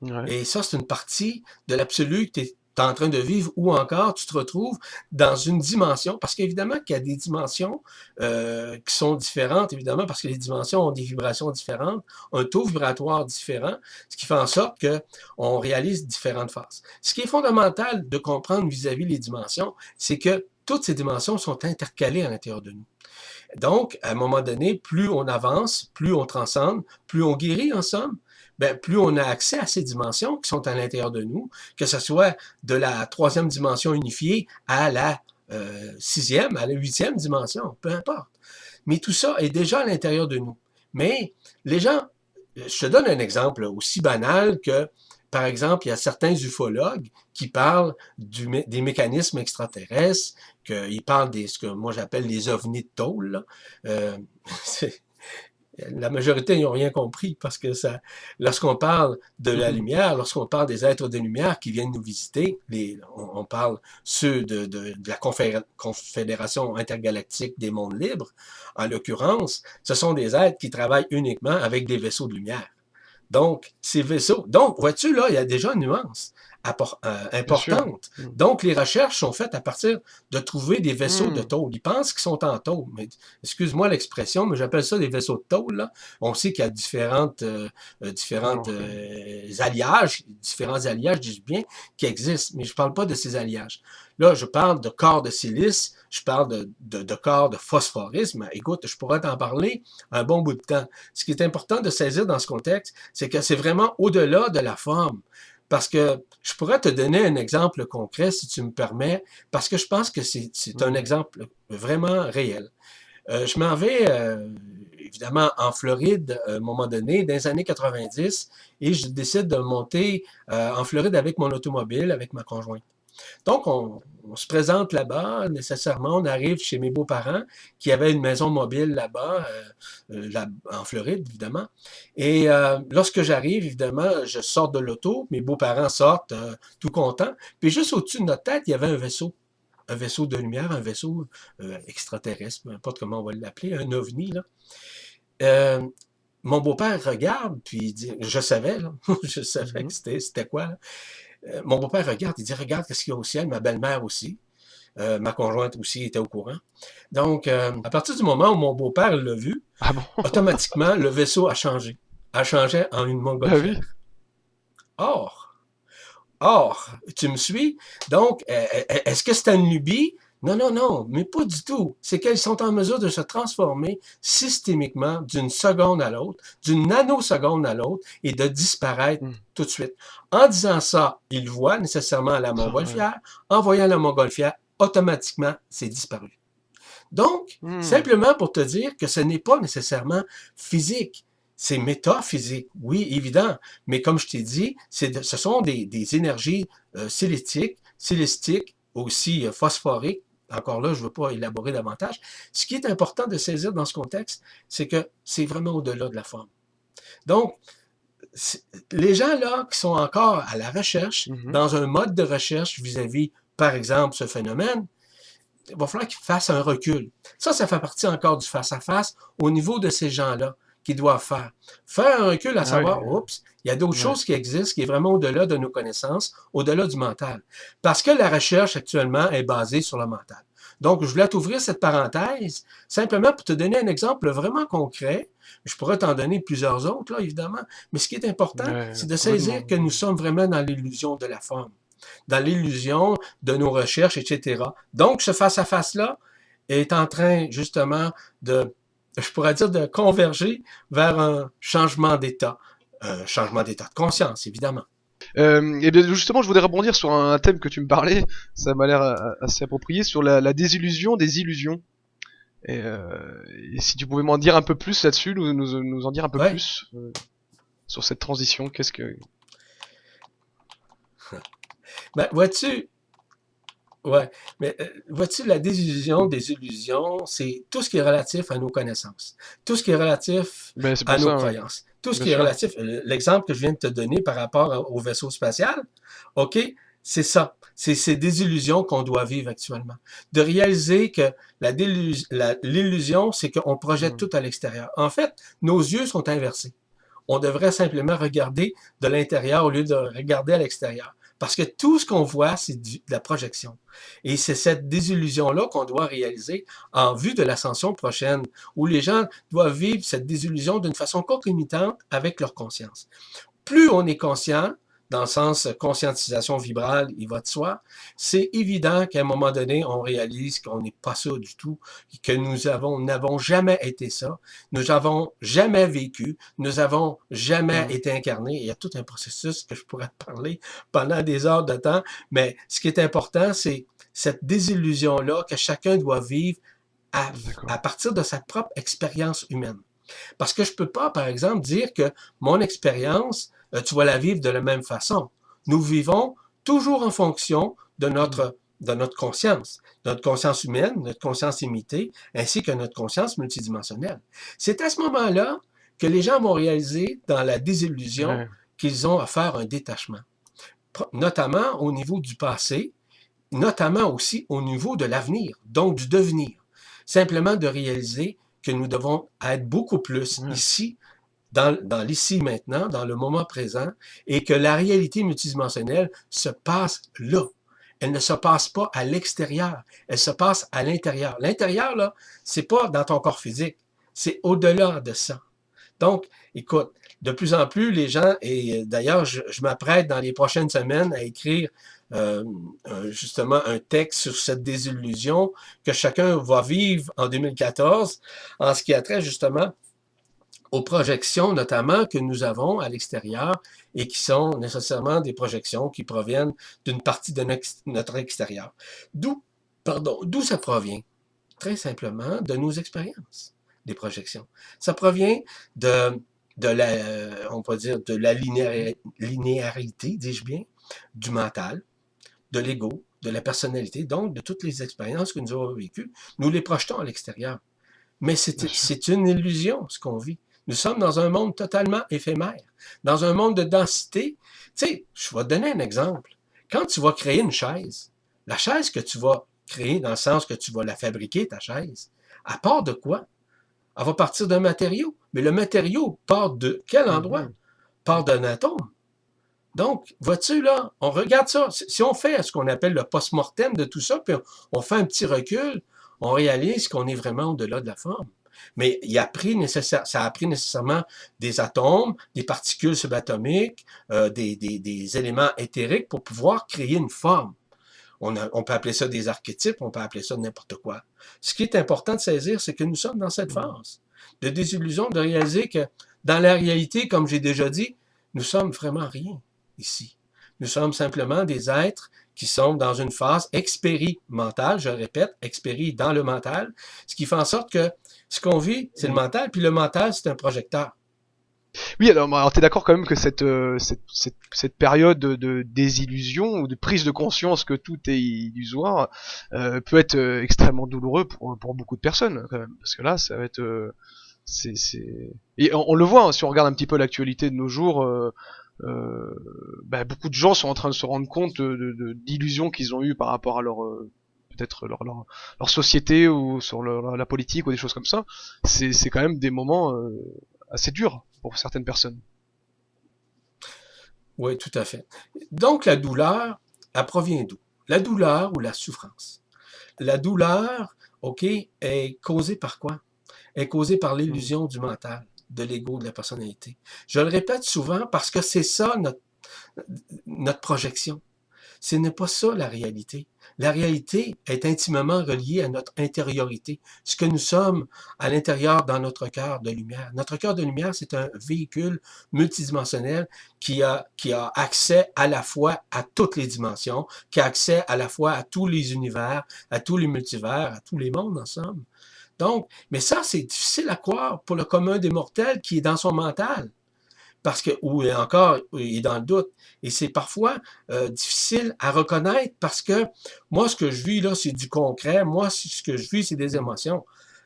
Ouais. Et ça, c'est une partie de l'absolu que tu es en train de vivre, ou encore tu te retrouves dans une dimension, parce qu'évidemment qu'il y a des dimensions qui sont différentes, évidemment, parce que les dimensions ont des vibrations différentes, un taux vibratoire différent, ce qui fait en sorte qu'on réalise différentes phases. Ce qui est fondamental de comprendre vis-à-vis les dimensions, c'est que toutes ces dimensions sont intercalées à l'intérieur de nous. Donc, à un moment donné, plus on avance, plus on transcende, plus on guérit en somme, ben, plus on a accès à ces dimensions qui sont à l'intérieur de nous, que ce soit de la troisième dimension unifiée à la sixième, à la huitième dimension, peu importe. Mais tout ça est déjà à l'intérieur de nous. Mais les gens, je te donne un exemple aussi banal que, par exemple, il y a certains ufologues qui parlent des mécanismes extraterrestres, qu'ils parlent ce que moi j'appelle les ovnis de tôle. Là. Euh, la majorité n'ont rien compris parce que ça, lorsqu'on parle de la lumière, lorsqu'on parle des êtres de lumière qui viennent nous visiter, on parle ceux de la Confédération intergalactique des mondes libres, en l'occurrence, ce sont des êtres qui travaillent uniquement avec des vaisseaux de lumière. Donc, ces vaisseaux. Donc, vois-tu, là, il y a déjà une nuance Bien sûr. importante. Donc, les recherches sont faites à partir de trouver des vaisseaux de Mm. tôle. Ils pensent qu'ils sont en tôle, mais excuse-moi l'expression, mais j'appelle ça des vaisseaux de tôle. Là. On sait qu'il y a différentes Ok. différents alliages, dis-je bien, qui existent, mais je ne parle pas de ces alliages. Là, je parle de corps de silice, je parle de corps de phosphorisme. Écoute, je pourrais t'en parler un bon bout de temps. Ce qui est important de saisir dans ce contexte, c'est que c'est vraiment au-delà de la forme. Parce que je pourrais te donner un exemple concret, si tu me permets, parce que je pense que c'est un Mm. exemple vraiment réel. Je m'en vais, évidemment, en Floride à un moment donné, dans les années 90, et je décide de monter en Floride avec mon automobile, avec ma conjointe. Donc, on se présente là-bas, nécessairement, on arrive chez mes beaux-parents qui avaient une maison mobile là-bas, en Floride, évidemment. Et lorsque j'arrive, évidemment, je sors de l'auto, mes beaux-parents sortent tout contents. Puis juste au-dessus de notre tête, il y avait un vaisseau de lumière, un vaisseau extraterrestre, peu importe comment on va l'appeler, un ovni, là. Euh, Mon beau-père regarde, puis il dit, je savais, là, je savais que Mhm. c'était quoi, là. Mon beau-père regarde, il dit, regarde qu'est-ce qu'il y a au ciel, ma belle-mère aussi. Ma conjointe aussi était au courant. Donc, à partir du moment où mon beau-père l'a vu, Ah bon? automatiquement, le vaisseau a changé. A changé en une Ah oui. montgolfière. Or, tu me suis? Donc, est-ce que c'est une lubie? Non, non, non, mais pas du tout. C'est qu'elles sont en mesure de se transformer systémiquement d'une seconde à l'autre, d'une nanoseconde à l'autre, et de disparaître Mm. tout de suite. En disant ça, il voit nécessairement la Ah ouais. montgolfière. En voyant la montgolfière, automatiquement, c'est disparu. Donc, Hmm. simplement pour te dire que ce n'est pas nécessairement physique. C'est métaphysique, oui, évident. Mais comme je t'ai dit, ce sont des énergies célestiques, aussi phosphoriques. Encore là, je ne veux pas élaborer davantage. Ce qui est important de saisir dans ce contexte, c'est que c'est vraiment au-delà de la forme. Donc, les gens là qui sont encore à la recherche, Mhm. dans un mode de recherche vis-à-vis, par exemple, ce phénomène, il va falloir qu'ils fassent un recul. Ça fait partie encore du face-à-face au niveau de ces gens-là qu'ils doivent faire. Faire un recul à Ah oui. savoir, oups, il y a d'autres Ouais. choses qui existent, qui est vraiment au-delà de nos connaissances, au-delà du mental. Parce que la recherche actuellement est basée sur le mental. Donc, je voulais t'ouvrir cette parenthèse simplement pour te donner un exemple vraiment concret. Je pourrais t'en donner plusieurs autres, là, évidemment. Mais ce qui est important, Ouais, c'est de complètement. saisir que nous sommes vraiment dans l'illusion de la forme, dans l'illusion de nos recherches, etc. Donc, ce face-à-face-là est en train, justement, je pourrais dire, de converger vers un changement d'état. Un changement d'état de conscience, évidemment. Et bien justement, je voudrais rebondir sur un thème que tu me parlais, ça m'a l'air assez approprié, sur la désillusion des illusions. Et, et si tu pouvais m'en dire un peu plus là-dessus, nous en dire un peu Ouais. plus sur cette transition, qu'est-ce que... Ben, vois-tu, ouais, mais vois-tu, la désillusion des illusions, c'est tout ce qui est relatif à nos connaissances, tout ce qui est relatif Ben c'est à pour nos ça, ouais. croyances, tout ce Bien qui est sûr. relatif, l'exemple que je viens de te donner par rapport au vaisseau spatial, OK, c'est ça. C'est ces désillusions qu'on doit vivre actuellement. De réaliser que l'illusion, c'est qu'on projette Mm. tout à l'extérieur. En fait, nos yeux sont inversés. On devrait simplement regarder de l'intérieur au lieu de regarder à l'extérieur. Parce que tout ce qu'on voit, c'est de la projection. Et c'est cette désillusion-là qu'on doit réaliser en vue de l'ascension prochaine, où les gens doivent vivre cette désillusion d'une façon concomitante avec leur conscience. Plus on est conscient, dans le sens conscientisation vibrale, il va de soi, c'est évident qu'à un moment donné, on réalise qu'on n'est pas ça du tout, que nous n'avons jamais été ça, nous n'avons jamais vécu, nous avons jamais Mm. été incarnés. Il y a tout un processus que je pourrais te parler pendant des heures de temps, mais ce qui est important, c'est cette désillusion-là que chacun doit vivre à D'accord. partir de sa propre expérience humaine. Parce que je peux pas, par exemple, dire que mon expérience, tu vas la vivre de la même façon. Nous vivons toujours en fonction Mm. de notre conscience humaine, notre conscience limitée, ainsi que notre conscience multidimensionnelle. C'est à ce moment-là que les gens vont réaliser dans la désillusion Ouais. qu'ils ont à faire un détachement, notamment au niveau du passé, notamment aussi au niveau de l'avenir, donc du devenir. Simplement de réaliser que nous devons être beaucoup plus Ouais. ici, dans l'ici maintenant, dans le moment présent, et que la réalité multidimensionnelle se passe là. Elle ne se passe pas à l'extérieur, elle se passe à l'intérieur. L'intérieur, là, c'est pas dans ton corps physique, c'est au-delà de ça. Donc, écoute, de plus en plus, les gens, et d'ailleurs, je m'apprête dans les prochaines semaines à écrire justement un texte sur cette désillusion que chacun va vivre en 2014 en ce qui a trait justement aux projections notamment que nous avons à l'extérieur et qui sont nécessairement des projections qui proviennent d'une partie de notre extérieur. D'où ça provient? Très simplement de nos expériences, des projections. Ça provient de la, on peut dire, de la linéarité, dis-je bien, du mental, de l'ego, de la personnalité, donc de toutes les expériences que nous avons vécues. Nous les projetons à l'extérieur. Mais Bien sûr. c'est une illusion, ce qu'on vit. Nous sommes dans un monde totalement éphémère, dans un monde de densité. Tu sais, je vais te donner un exemple. Quand tu vas créer une chaise, la chaise que tu vas créer, dans le sens que tu vas la fabriquer, ta chaise, à part de quoi? Elle va partir d'un matériau. Mais le matériau part de quel endroit? Mhm. Part d'un atome. Donc, vois-tu, là, on regarde ça. Si on fait ce qu'on appelle le post-mortem de tout ça, puis on fait un petit recul, on réalise qu'on est vraiment au-delà de la forme. Mais ça a pris nécessairement des atomes, des particules subatomiques, des éléments éthériques pour pouvoir créer une forme. On peut appeler ça des archétypes, on peut appeler ça n'importe quoi. Ce qui est important de saisir, c'est que nous sommes dans cette Mm. phase de désillusion, de réaliser que dans la réalité, comme j'ai déjà dit, nous sommes vraiment rien ici. Nous sommes simplement des êtres qui sont dans une phase expérimentale, je le répète, expéri dans le mental, ce qui fait en sorte que ce qu'on vit, c'est le mental, puis le mental, c'est un projecteur. Oui, alors t'es d'accord quand même que cette période de désillusion ou de prise de conscience que tout est illusoire peut être extrêmement douloureux pour beaucoup de personnes quand même, parce que là, ça va être et on le voit hein, si on regarde un petit peu l'actualité de nos jours. Beaucoup de gens sont en train de se rendre compte d'illusions qu'ils ont eues par rapport à leur peut-être leur société ou sur la politique ou des choses comme ça. C'est quand même des moments assez durs pour certaines personnes. Oui, tout à fait. Donc, la douleur, elle provient d'où? La douleur ou la souffrance? La douleur, OK, est causée par quoi? Est causée par l'illusion du mental, de l'ego, de la personnalité. Je le répète souvent parce que c'est ça notre projection. Ce n'est pas ça la réalité. La réalité est intimement reliée à notre intériorité, ce que nous sommes à l'intérieur dans notre cœur de lumière. Notre cœur de lumière, c'est un véhicule multidimensionnel qui a accès à la fois à toutes les dimensions, qui a accès à la fois à tous les univers, à tous les multivers, à tous les mondes en somme. Donc, mais ça, c'est difficile à croire pour le commun des mortels qui est dans son mental parce que, ou encore, il est dans le doute. Et c'est parfois difficile à reconnaître parce que moi, ce que je vis là, c'est du concret. Moi, ce que je vis, c'est des émotions.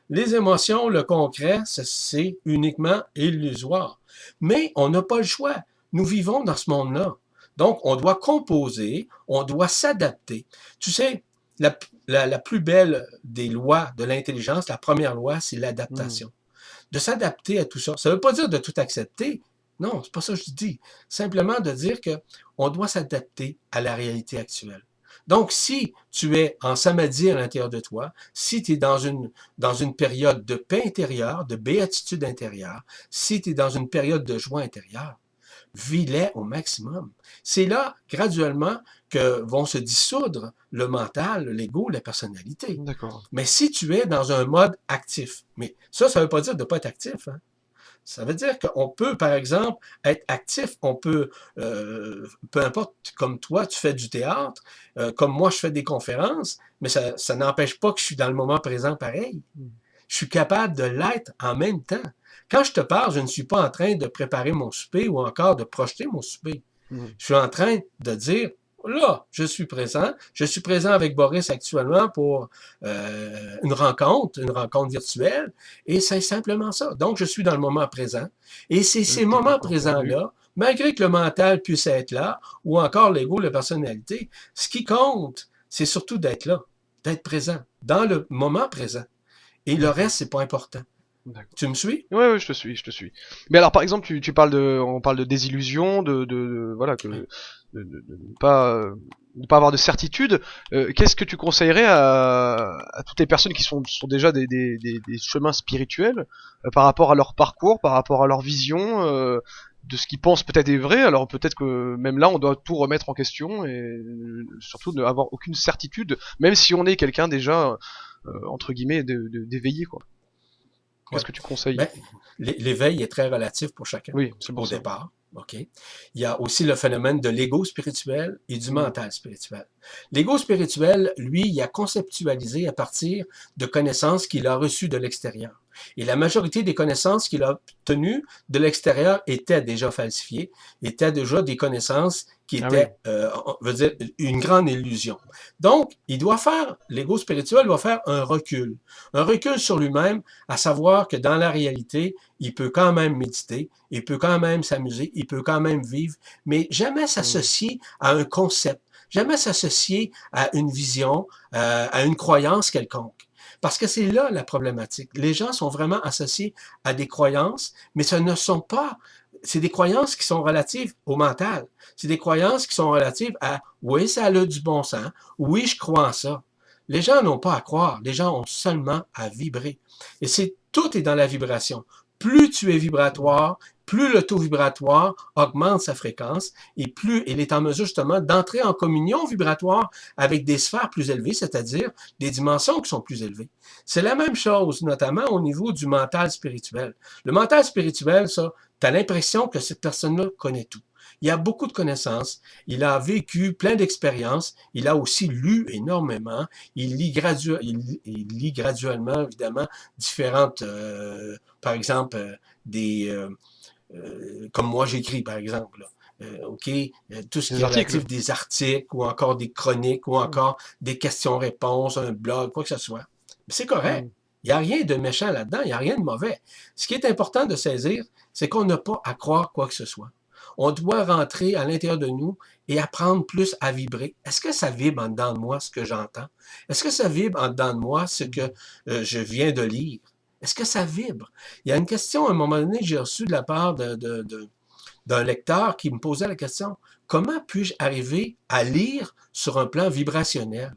Les émotions, le concret, c'est uniquement illusoire. Mais on n'a pas le choix. Nous vivons dans ce monde-là. Donc, on doit composer, on doit s'adapter. Tu sais, la plus belle des lois de l'intelligence, la première loi, c'est l'adaptation. De s'adapter à tout ça. Ça ne veut pas dire de tout accepter. Non, c'est pas ça que je dis. Simplement de dire que on doit s'adapter à la réalité actuelle. Donc, si tu es en samadhi à l'intérieur de toi, si tu es dans une période de paix intérieure, de béatitude intérieure, si tu es dans une période de joie intérieure, vis-les au maximum. C'est là, graduellement, que vont se dissoudre le mental, l'ego, la personnalité. D'accord. Mais si tu es dans un mode actif, mais ça ne veut pas dire de ne pas être actif, hein? Ça veut dire qu'on peut, par exemple, être actif, on peut, peu importe, comme toi, tu fais du théâtre, comme moi, je fais des conférences, mais ça n'empêche pas que je suis dans le moment présent pareil. Je suis capable de l'être en même temps. Quand je te parle, je ne suis pas en train de préparer mon souper ou encore de projeter mon souper. Je suis en train de dire, là, je suis présent. Je suis présent avec Boris actuellement pour une rencontre virtuelle, et c'est simplement ça. Donc, je suis dans le moment présent. Et c'est ces moments présents-là, malgré que le mental puisse être là, ou encore l'ego, la personnalité, ce qui compte, c'est surtout d'être là, d'être présent, dans le moment présent. Et le reste, c'est pas important. Tu me suis? Ouais, je te suis. Mais alors, par exemple, on parle de désillusion, voilà, de ne pas avoir de certitude. Qu'est-ce que tu conseillerais à toutes les personnes qui sont déjà des chemins spirituels par rapport à leur parcours, par rapport à leur vision de ce qu'ils pensent peut-être est vrai? Alors peut-être que même là, on doit tout remettre en question et surtout ne avoir aucune certitude, même si on est quelqu'un déjà entre guillemets d'éveillé, quoi. Qu'est-ce que tu conseilles? Ben, l'éveil est très relatif pour chacun. Oui, c'est pour au ça. départ. OK? Il y a aussi le phénomène de l'ego spirituel et du mental spirituel. L'ego spirituel, lui, il a conceptualisé à partir de connaissances qu'il a reçues de l'extérieur. Et la majorité des connaissances qu'il a obtenues de l'extérieur étaient déjà falsifiées, étaient déjà des connaissances qui étaient, veut dire, une grande illusion. Donc, l'ego spirituel doit faire un recul sur lui-même, à savoir que dans la réalité, il peut quand même méditer, il peut quand même s'amuser, il peut quand même vivre, mais jamais s'associer à un concept, jamais s'associer à une vision, à une croyance quelconque. Parce que c'est là la problématique. Les gens sont vraiment associés à des croyances, mais ce ne sont pas, c'est des croyances qui sont relatives au mental. C'est des croyances qui sont relatives à, oui, ça a du bon sens, oui, je crois en ça. Les gens n'ont pas à croire, les gens ont seulement à vibrer. Et tout est dans la vibration. Plus tu es vibratoire, plus le taux vibratoire augmente sa fréquence et plus il est en mesure justement d'entrer en communion vibratoire avec des sphères plus élevées, c'est-à-dire des dimensions qui sont plus élevées. C'est la même chose, notamment au niveau du mental spirituel. Le mental spirituel, ça, tu as l'impression que cette personne-là connaît tout, Il a beaucoup de connaissances, il a vécu plein d'expériences, il a aussi lu énormément, il lit graduellement, évidemment, différentes, par exemple, comme moi j'écris, par exemple. OK, tout ce qui Des est articles. relatif des articles ou encore des chroniques ou Mm. encore des questions-réponses, un blog, quoi que ce soit. Mais c'est correct. Mm. Il n'y a rien de méchant là-dedans, il n'y a rien de mauvais. Ce qui est important de saisir, c'est qu'on n'a pas à croire quoi que ce soit. On doit rentrer à l'intérieur de nous et apprendre plus à vibrer. Est-ce que ça vibre en dedans de moi ce que j'entends? Est-ce que ça vibre en dedans de moi ce que je viens de lire? Est-ce que ça vibre? Il y a une question, à un moment donné, j'ai reçu de la part d'un lecteur qui me posait la question, comment puis-je arriver à lire sur un plan vibrationnel?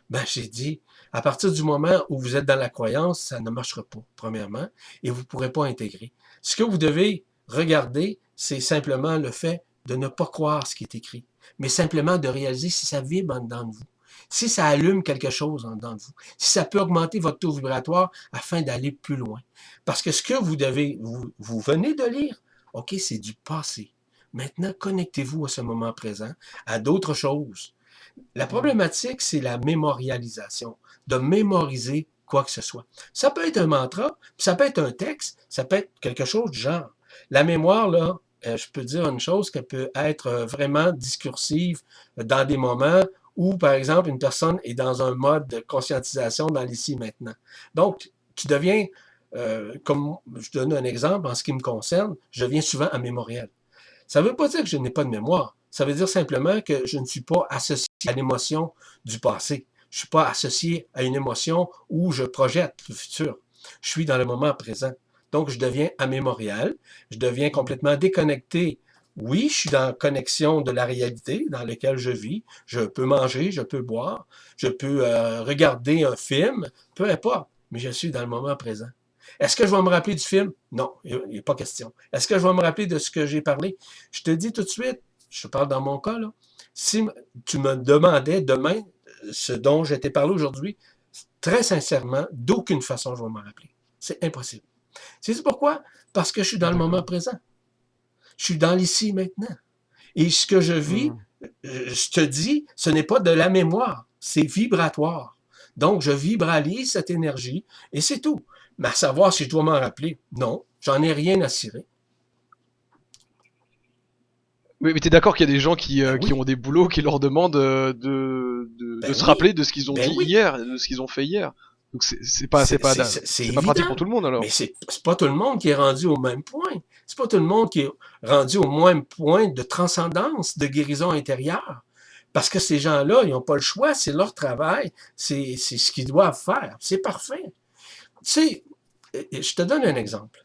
Ben, j'ai dit, à partir du moment où vous êtes dans la croyance, ça ne marchera pas, premièrement, et vous ne pourrez pas intégrer. Ce que vous devez regarder, c'est simplement le fait de ne pas croire ce qui est écrit, mais simplement de réaliser si ça vibre en dedans de vous, si ça allume quelque chose en dedans de vous, si ça peut augmenter votre taux vibratoire afin d'aller plus loin. Parce que ce que vous venez de lire, OK, c'est du passé. Maintenant, connectez-vous à ce moment présent, à d'autres choses. La Mm. problématique, c'est la mémorialisation, de mémoriser quoi que ce soit. Ça peut être un mantra, ça peut être un texte, ça peut être quelque chose du genre. La mémoire, là, je peux dire une chose qu'elle peut être vraiment discursive dans des moments où, par exemple, une personne est dans un mode de conscientisation dans l'ici maintenant. Donc, tu deviens, comme je donne un exemple en ce qui me concerne, je deviens souvent amémoriel. Ça ne veut pas dire que je n'ai pas de mémoire. Ça veut dire simplement que je ne suis pas associé à l'émotion du passé. Je ne suis pas associé à une émotion où je projette le futur. Je suis dans le moment présent. Donc, je deviens amémorial. Je deviens Mm. complètement déconnecté. Oui, je suis dans la connexion de la réalité dans laquelle je vis. Je peux manger, je peux boire, je peux regarder un film, peu importe, mais je suis dans le moment présent. Est-ce que je vais me rappeler du film? Non, il n'y a pas question. Est-ce que je vais me rappeler de ce que j'ai parlé? Je te dis tout de suite, je parle dans mon cas, là, si tu me demandais demain ce dont j'ai été parlé aujourd'hui, très sincèrement, d'aucune façon je vais m'en rappeler. C'est impossible. C'est pourquoi? Parce que je suis dans le moment D'accord. présent. Je suis dans l'ici maintenant. Et ce que je vis, Mm. je te dis, ce n'est pas de la mémoire, c'est vibratoire. Donc, je vibralise cette énergie et c'est tout. Mais à savoir si je dois m'en rappeler, non, j'en ai rien à cirer. Mais t'es d'accord qu'il y a des gens Ben qui oui, ont des boulots qui leur demandent de ben se oui, rappeler de ce qu'ils ont ben dit oui. hier, de ce qu'ils ont fait hier. Donc C'est c'est pas pratique évident. pour tout le monde Mais alors. c'est pas tout le monde qui est rendu au même point. C'est pas tout le monde qui est rendu au même point de transcendance, de guérison intérieure. Parce que ces gens-là, ils n'ont pas le choix, c'est leur travail, c'est ce qu'ils doivent faire. C'est parfait. Tu sais, je te donne un exemple.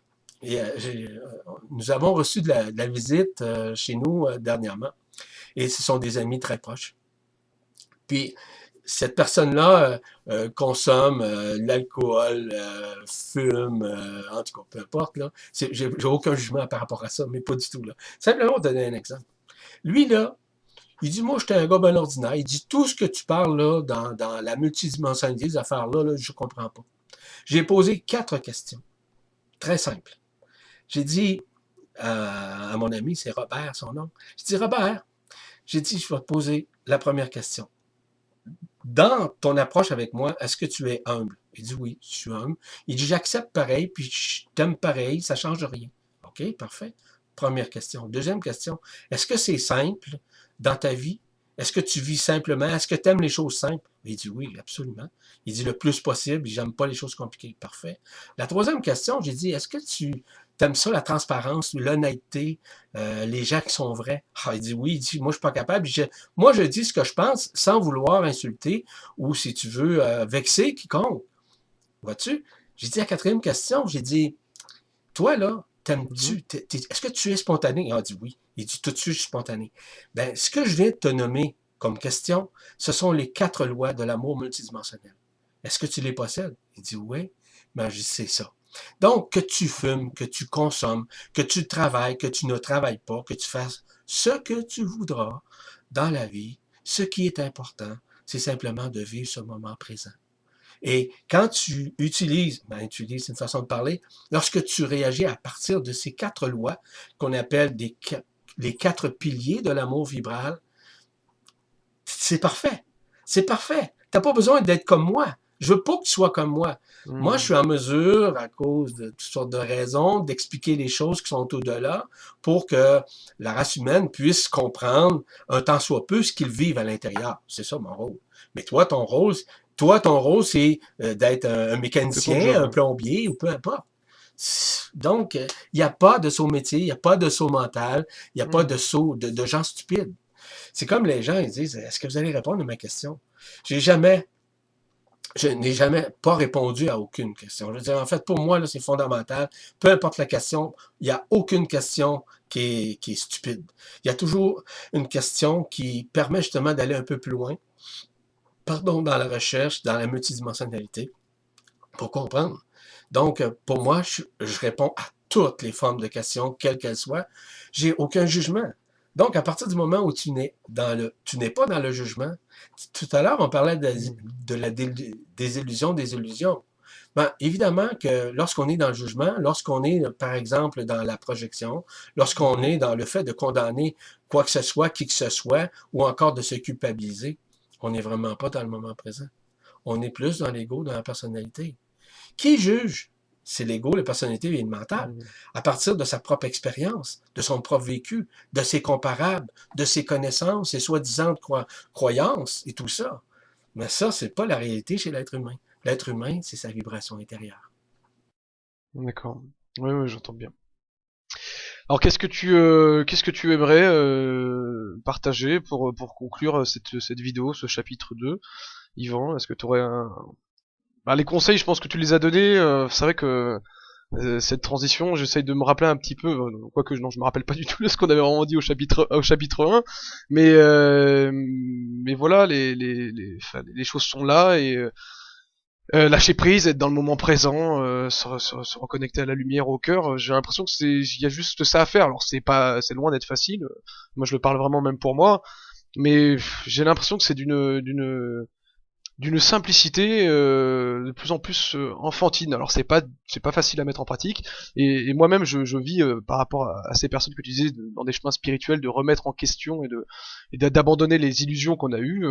Nous avons reçu de la visite chez nous dernièrement, et ce sont des amis très proches. Puis, cette personne-là consomme l'alcool, fume, en tout cas, peu importe. Là. J'ai aucun jugement par rapport à ça, mais pas du tout. Là. Simplement, pour donner un exemple. Lui, là, il dit, moi, j'étais un gars bien ordinaire. Il dit, tout ce que tu parles là, dans la multidimensionnalité des affaires-là, là, je ne comprends pas. J'ai posé 4 questions, très simples. J'ai dit à mon ami, c'est Robert, son nom. J'ai dit, Robert, j'ai dit, je vais te poser la première question. Dans ton approche avec moi, est-ce que tu es humble? Il dit oui, je suis humble. Il dit j'accepte pareil, puis je t'aime pareil, ça ne change rien. OK, parfait. Première question. Deuxième question, est-ce que c'est simple dans ta vie? Est-ce que tu vis simplement? Est-ce que tu aimes les choses simples? Il dit oui, absolument. Il dit le plus possible, j'aime pas les choses compliquées. Parfait. La troisième question, j'ai dit, est-ce que tu aimes ça, la transparence, l'honnêteté, les gens qui sont vrais? Ah, il dit oui, il dit, moi je suis pas capable. Moi je dis ce que je pense sans vouloir insulter ou si tu veux vexer quiconque. Vois-tu? J'ai dit la quatrième question, j'ai dit, toi là, Mhm. t'aimes-tu? Est-ce que tu es spontané? Il a dit oui. Il dit tout de suite, je suis spontané. Ben, ce que je viens de te nommer comme question, ce sont les 4 lois de l'amour multidimensionnel. Est-ce que tu les possèdes? Il dit oui. Ben, je dis c'est ça. Donc, que tu fumes, que tu consommes, que tu travailles, que tu ne travailles pas, que tu fasses ce que tu voudras dans la vie, ce qui est important, c'est simplement de vivre ce moment présent. Et quand tu utilises, utilise une façon de parler, lorsque tu réagis à partir de ces 4 lois qu'on appelle les 4 piliers de l'amour vibral, c'est parfait. C'est parfait. T'as pas besoin d'être comme moi. Je veux pas que tu sois comme moi. Moi, je suis en mesure, à cause de toutes sortes de raisons, d'expliquer les choses qui sont au-delà pour que la race humaine puisse comprendre un tant soit peu ce qu'ils vivent à l'intérieur. C'est ça mon rôle. Mais ton rôle, c'est d'être un C'est ton mécanicien, job. un plombier ou peu importe. Donc, il n'y a pas de saut métier, il n'y a pas de saut mental, il n'y a pas de saut de gens stupides. C'est comme les gens, ils disent, est-ce que vous allez répondre à ma question? Je n'ai jamais pas répondu à aucune question. Je veux dire, en fait, pour moi, là, c'est fondamental. Peu importe la question, il n'y a aucune question qui est stupide. Il y a toujours une question qui permet justement d'aller un peu plus loin, dans la recherche, dans la multidimensionnalité, pour comprendre. Donc, pour moi, je réponds à toutes les formes de questions, quelles qu'elles soient. J'ai aucun jugement. Donc, à partir du moment où tu n'es pas dans le jugement, tout à l'heure, on parlait de la désillusion des illusions. Ben, évidemment que lorsqu'on est dans le jugement, lorsqu'on est, par exemple, dans la projection, lorsqu'on est dans le fait de condamner quoi que ce soit, qui que ce soit, ou encore de se culpabiliser, on n'est vraiment pas dans le moment présent. On est plus dans l'ego, dans la personnalité. Qui juge? C'est l'ego, la personnalité et le mental. À partir de sa propre expérience, de son propre vécu, de ses comparables, de ses connaissances, ses soi-disant croyances et tout ça. Mais ça, c'est pas la réalité chez l'être humain. L'être humain, c'est sa vibration intérieure. D'accord. Oui, j'entends bien. Alors qu'est-ce que tu aimerais partager pour conclure cette vidéo, ce chapitre 2, Yvan? Est-ce que tu aurais les conseils, je pense que tu les as donnés. C'est vrai que cette transition, j'essaye de me rappeler un petit peu, quoique non, je me rappelle pas du tout de ce qu'on avait vraiment dit au chapitre 1, mais voilà, les choses sont là et lâcher prise, être dans le moment présent, se reconnecter à la lumière, au cœur. J'ai l'impression que il y a juste ça à faire. Alors c'est loin d'être facile. Moi, je le parle vraiment même pour moi, mais j'ai l'impression que c'est d'une simplicité de plus en plus enfantine. Alors c'est pas facile à mettre en pratique, et moi-même je vis par rapport à ces personnes que tu disais dans des chemins spirituels, de remettre en question et d'abandonner les illusions qu'on a eues.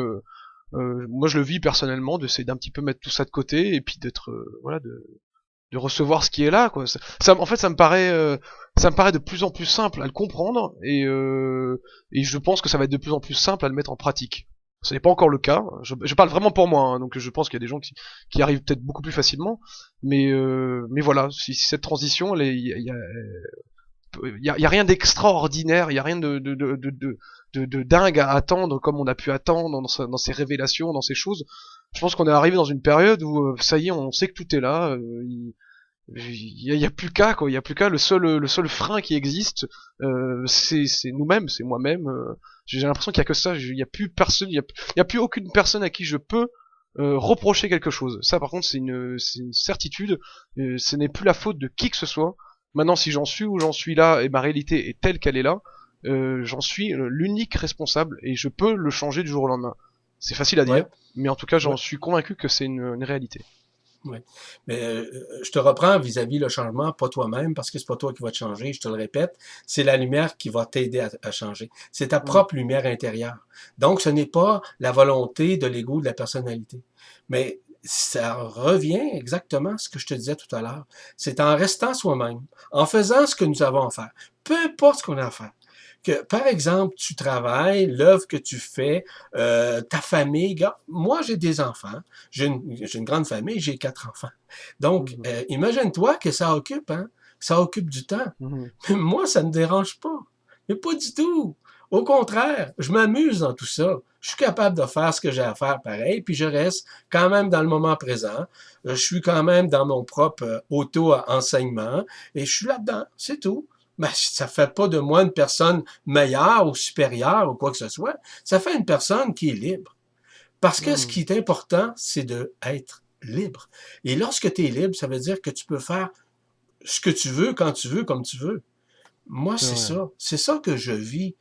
Moi je le vis personnellement, d'essayer d'un petit peu mettre tout ça de côté et puis d'être voilà, de recevoir ce qui est là, quoi. En fait ça me paraît de plus en plus simple à le comprendre, et je pense que ça va être de plus en plus simple à le mettre en pratique. Ce n'est pas encore le cas. Je parle vraiment pour moi, hein, donc je pense qu'il y a des gens qui arrivent peut-être beaucoup plus facilement, mais voilà, si cette transition, il y a rien d'extraordinaire, il y a rien de dingue à attendre comme on a pu attendre dans ces révélations, dans ces choses. Je pense qu'on est arrivé dans une période où ça y est, on sait que tout est là. Il y a plus qu'à, quoi. Il y a plus qu'à. Le seul frein qui existe, c'est nous-mêmes, c'est moi-même. J'ai l'impression qu'il y a que ça. Il y a plus personne, il y a plus aucune personne à qui je peux reprocher quelque chose. Ça, par contre, c'est une certitude. Ce n'est plus la faute de qui que ce soit. Maintenant, si j'en suis où j'en suis là et ma réalité est telle qu'elle est là, j'en suis l'unique responsable et je peux le changer du jour au lendemain. C'est facile à dire, Ouais. mais en tout cas, j'en Ouais. suis convaincu que c'est une réalité. Oui. Mais je te reprends vis-à-vis le changement, pas toi-même, parce que c'est pas toi qui va te changer, je te le répète, c'est la lumière qui va t'aider à changer. C'est ta propre lumière intérieure. Donc, ce n'est pas la volonté de l'ego, de la personnalité. Mais ça revient exactement à ce que je te disais tout à l'heure. C'est en restant soi-même, en faisant ce que nous avons à faire, peu importe ce qu'on a à faire. Que, par exemple, tu travailles, l'œuvre que tu fais, ta famille. Moi, j'ai des enfants. J'ai une grande famille, j'ai 4 enfants. Donc, imagine-toi que ça occupe, hein? Ça occupe du temps. Mais moi, ça ne me dérange pas. Mais pas du tout. Au contraire, je m'amuse dans tout ça. Je suis capable de faire ce que j'ai à faire pareil, puis je reste quand même dans le moment présent. Je suis quand même dans mon propre auto-enseignement, et je suis là-dedans, c'est tout. Ben, ça fait pas de moi une personne meilleure ou supérieure ou quoi que ce soit. Ça fait une personne qui est libre. Parce que ce qui est important, c'est d'être libre. Et lorsque tu es libre, ça veut dire que tu peux faire ce que tu veux, quand tu veux, comme tu veux. Moi, c'est ça. C'est ça que je vis.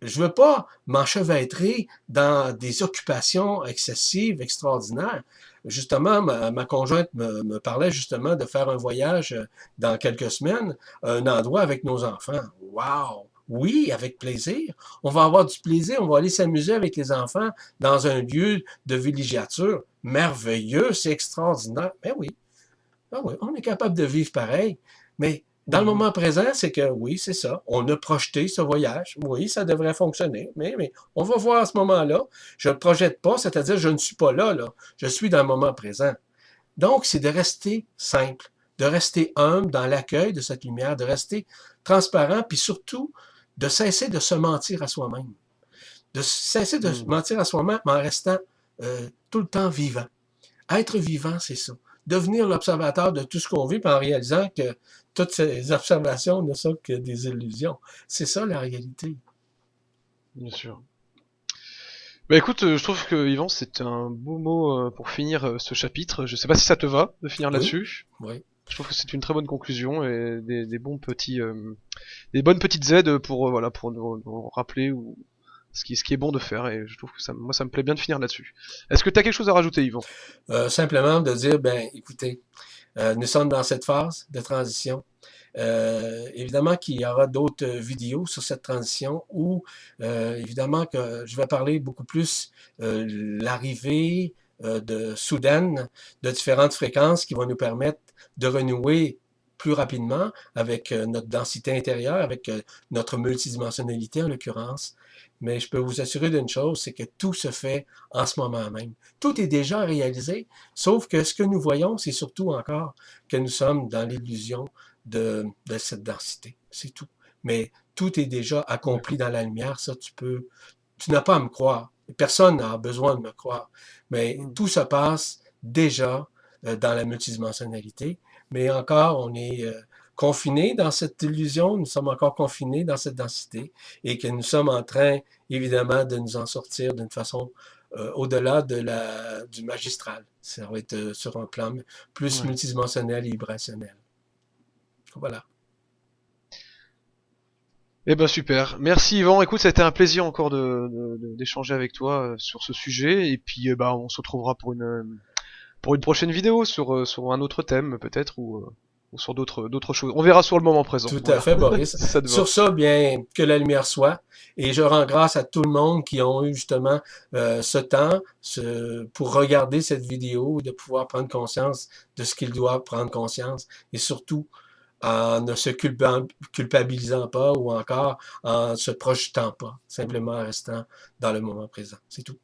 Je veux pas m'enchevêtrer dans des occupations excessives, extraordinaires. justement, ma conjointe me parlait justement de faire un voyage dans quelques semaines à un endroit avec nos enfants. Wow! Oui, avec plaisir. On va avoir du plaisir, on va aller s'amuser avec les enfants dans un lieu de villégiature. Merveilleux, c'est extraordinaire. Mais oui, ah oui, on est capable de vivre pareil. Mais dans le Mhm. moment présent, c'est que oui, c'est ça. On a projeté ce voyage. Oui, ça devrait fonctionner. Mais on va voir à ce moment-là. Je ne projette pas, c'est-à-dire je ne suis pas là, là. Je suis dans le moment présent. Donc, c'est de rester simple, de rester humble dans l'accueil de cette lumière, de rester transparent, puis surtout de cesser de se mentir à soi-même. De cesser de se Mhm. mentir à soi-même en restant tout le temps vivant. Être vivant, c'est ça. Devenir l'observateur de tout ce qu'on vit, puis en réalisant que toutes ces observations ne sont que des illusions. C'est ça la réalité. Bien sûr. Bah écoute, je trouve que Yvan, c'est un beau mot pour finir ce chapitre. Je sais pas si ça te va de finir Oui, là-dessus. oui, Je trouve que c'est une très bonne conclusion et des bons petits, des bonnes petites aides pour voilà pour nous rappeler ce qui est bon de faire et je trouve que moi ça me plaît bien de finir là-dessus. Est-ce que tu as quelque chose à rajouter, Yvan? simplement de dire, ben, écoutez, nous sommes dans cette phase de transition. Évidemment qu'il y aura d'autres vidéos sur cette transition où, évidemment, que je vais parler beaucoup plus l'arrivée de soudaine de différentes fréquences qui vont nous permettre de renouer plus rapidement avec notre densité intérieure, avec notre multidimensionnalité en l'occurrence. Mais je peux vous assurer d'une chose, c'est que tout se fait en ce moment même. Tout est déjà réalisé, sauf que ce que nous voyons, c'est surtout encore que nous sommes dans l'illusion de cette densité. C'est tout. Mais tout est déjà accompli D'accord. dans la lumière. Ça, tu n'as pas à me croire. Personne n'a besoin de me croire. Mais Mm. tout se passe déjà dans la multidimensionnalité. Mais encore, on est confiné dans cette illusion, nous sommes encore confinés dans cette densité et que nous sommes en train, évidemment, de nous en sortir d'une façon au-delà du magistral. Ça va être sur un plan plus Ouais. multidimensionnel et vibrationnel. Voilà. Eh ben super. Merci Yvan. Écoute, ça a été un plaisir encore d'échanger avec toi sur ce sujet et puis bah on se retrouvera pour une prochaine vidéo sur un autre thème peut-être ou sur d'autres choses. On verra sur le moment présent. Tout à Voilà. fait, Boris. Si ça te va. Sur ça, bien, que la lumière soit. Et je rends grâce à tout le monde qui ont eu justement ce temps pour regarder cette vidéo, de pouvoir prendre conscience de ce qu'ils doivent prendre conscience. Et surtout, en ne se culpabilisant pas ou encore en se projetant pas, simplement en restant dans le moment présent. C'est tout.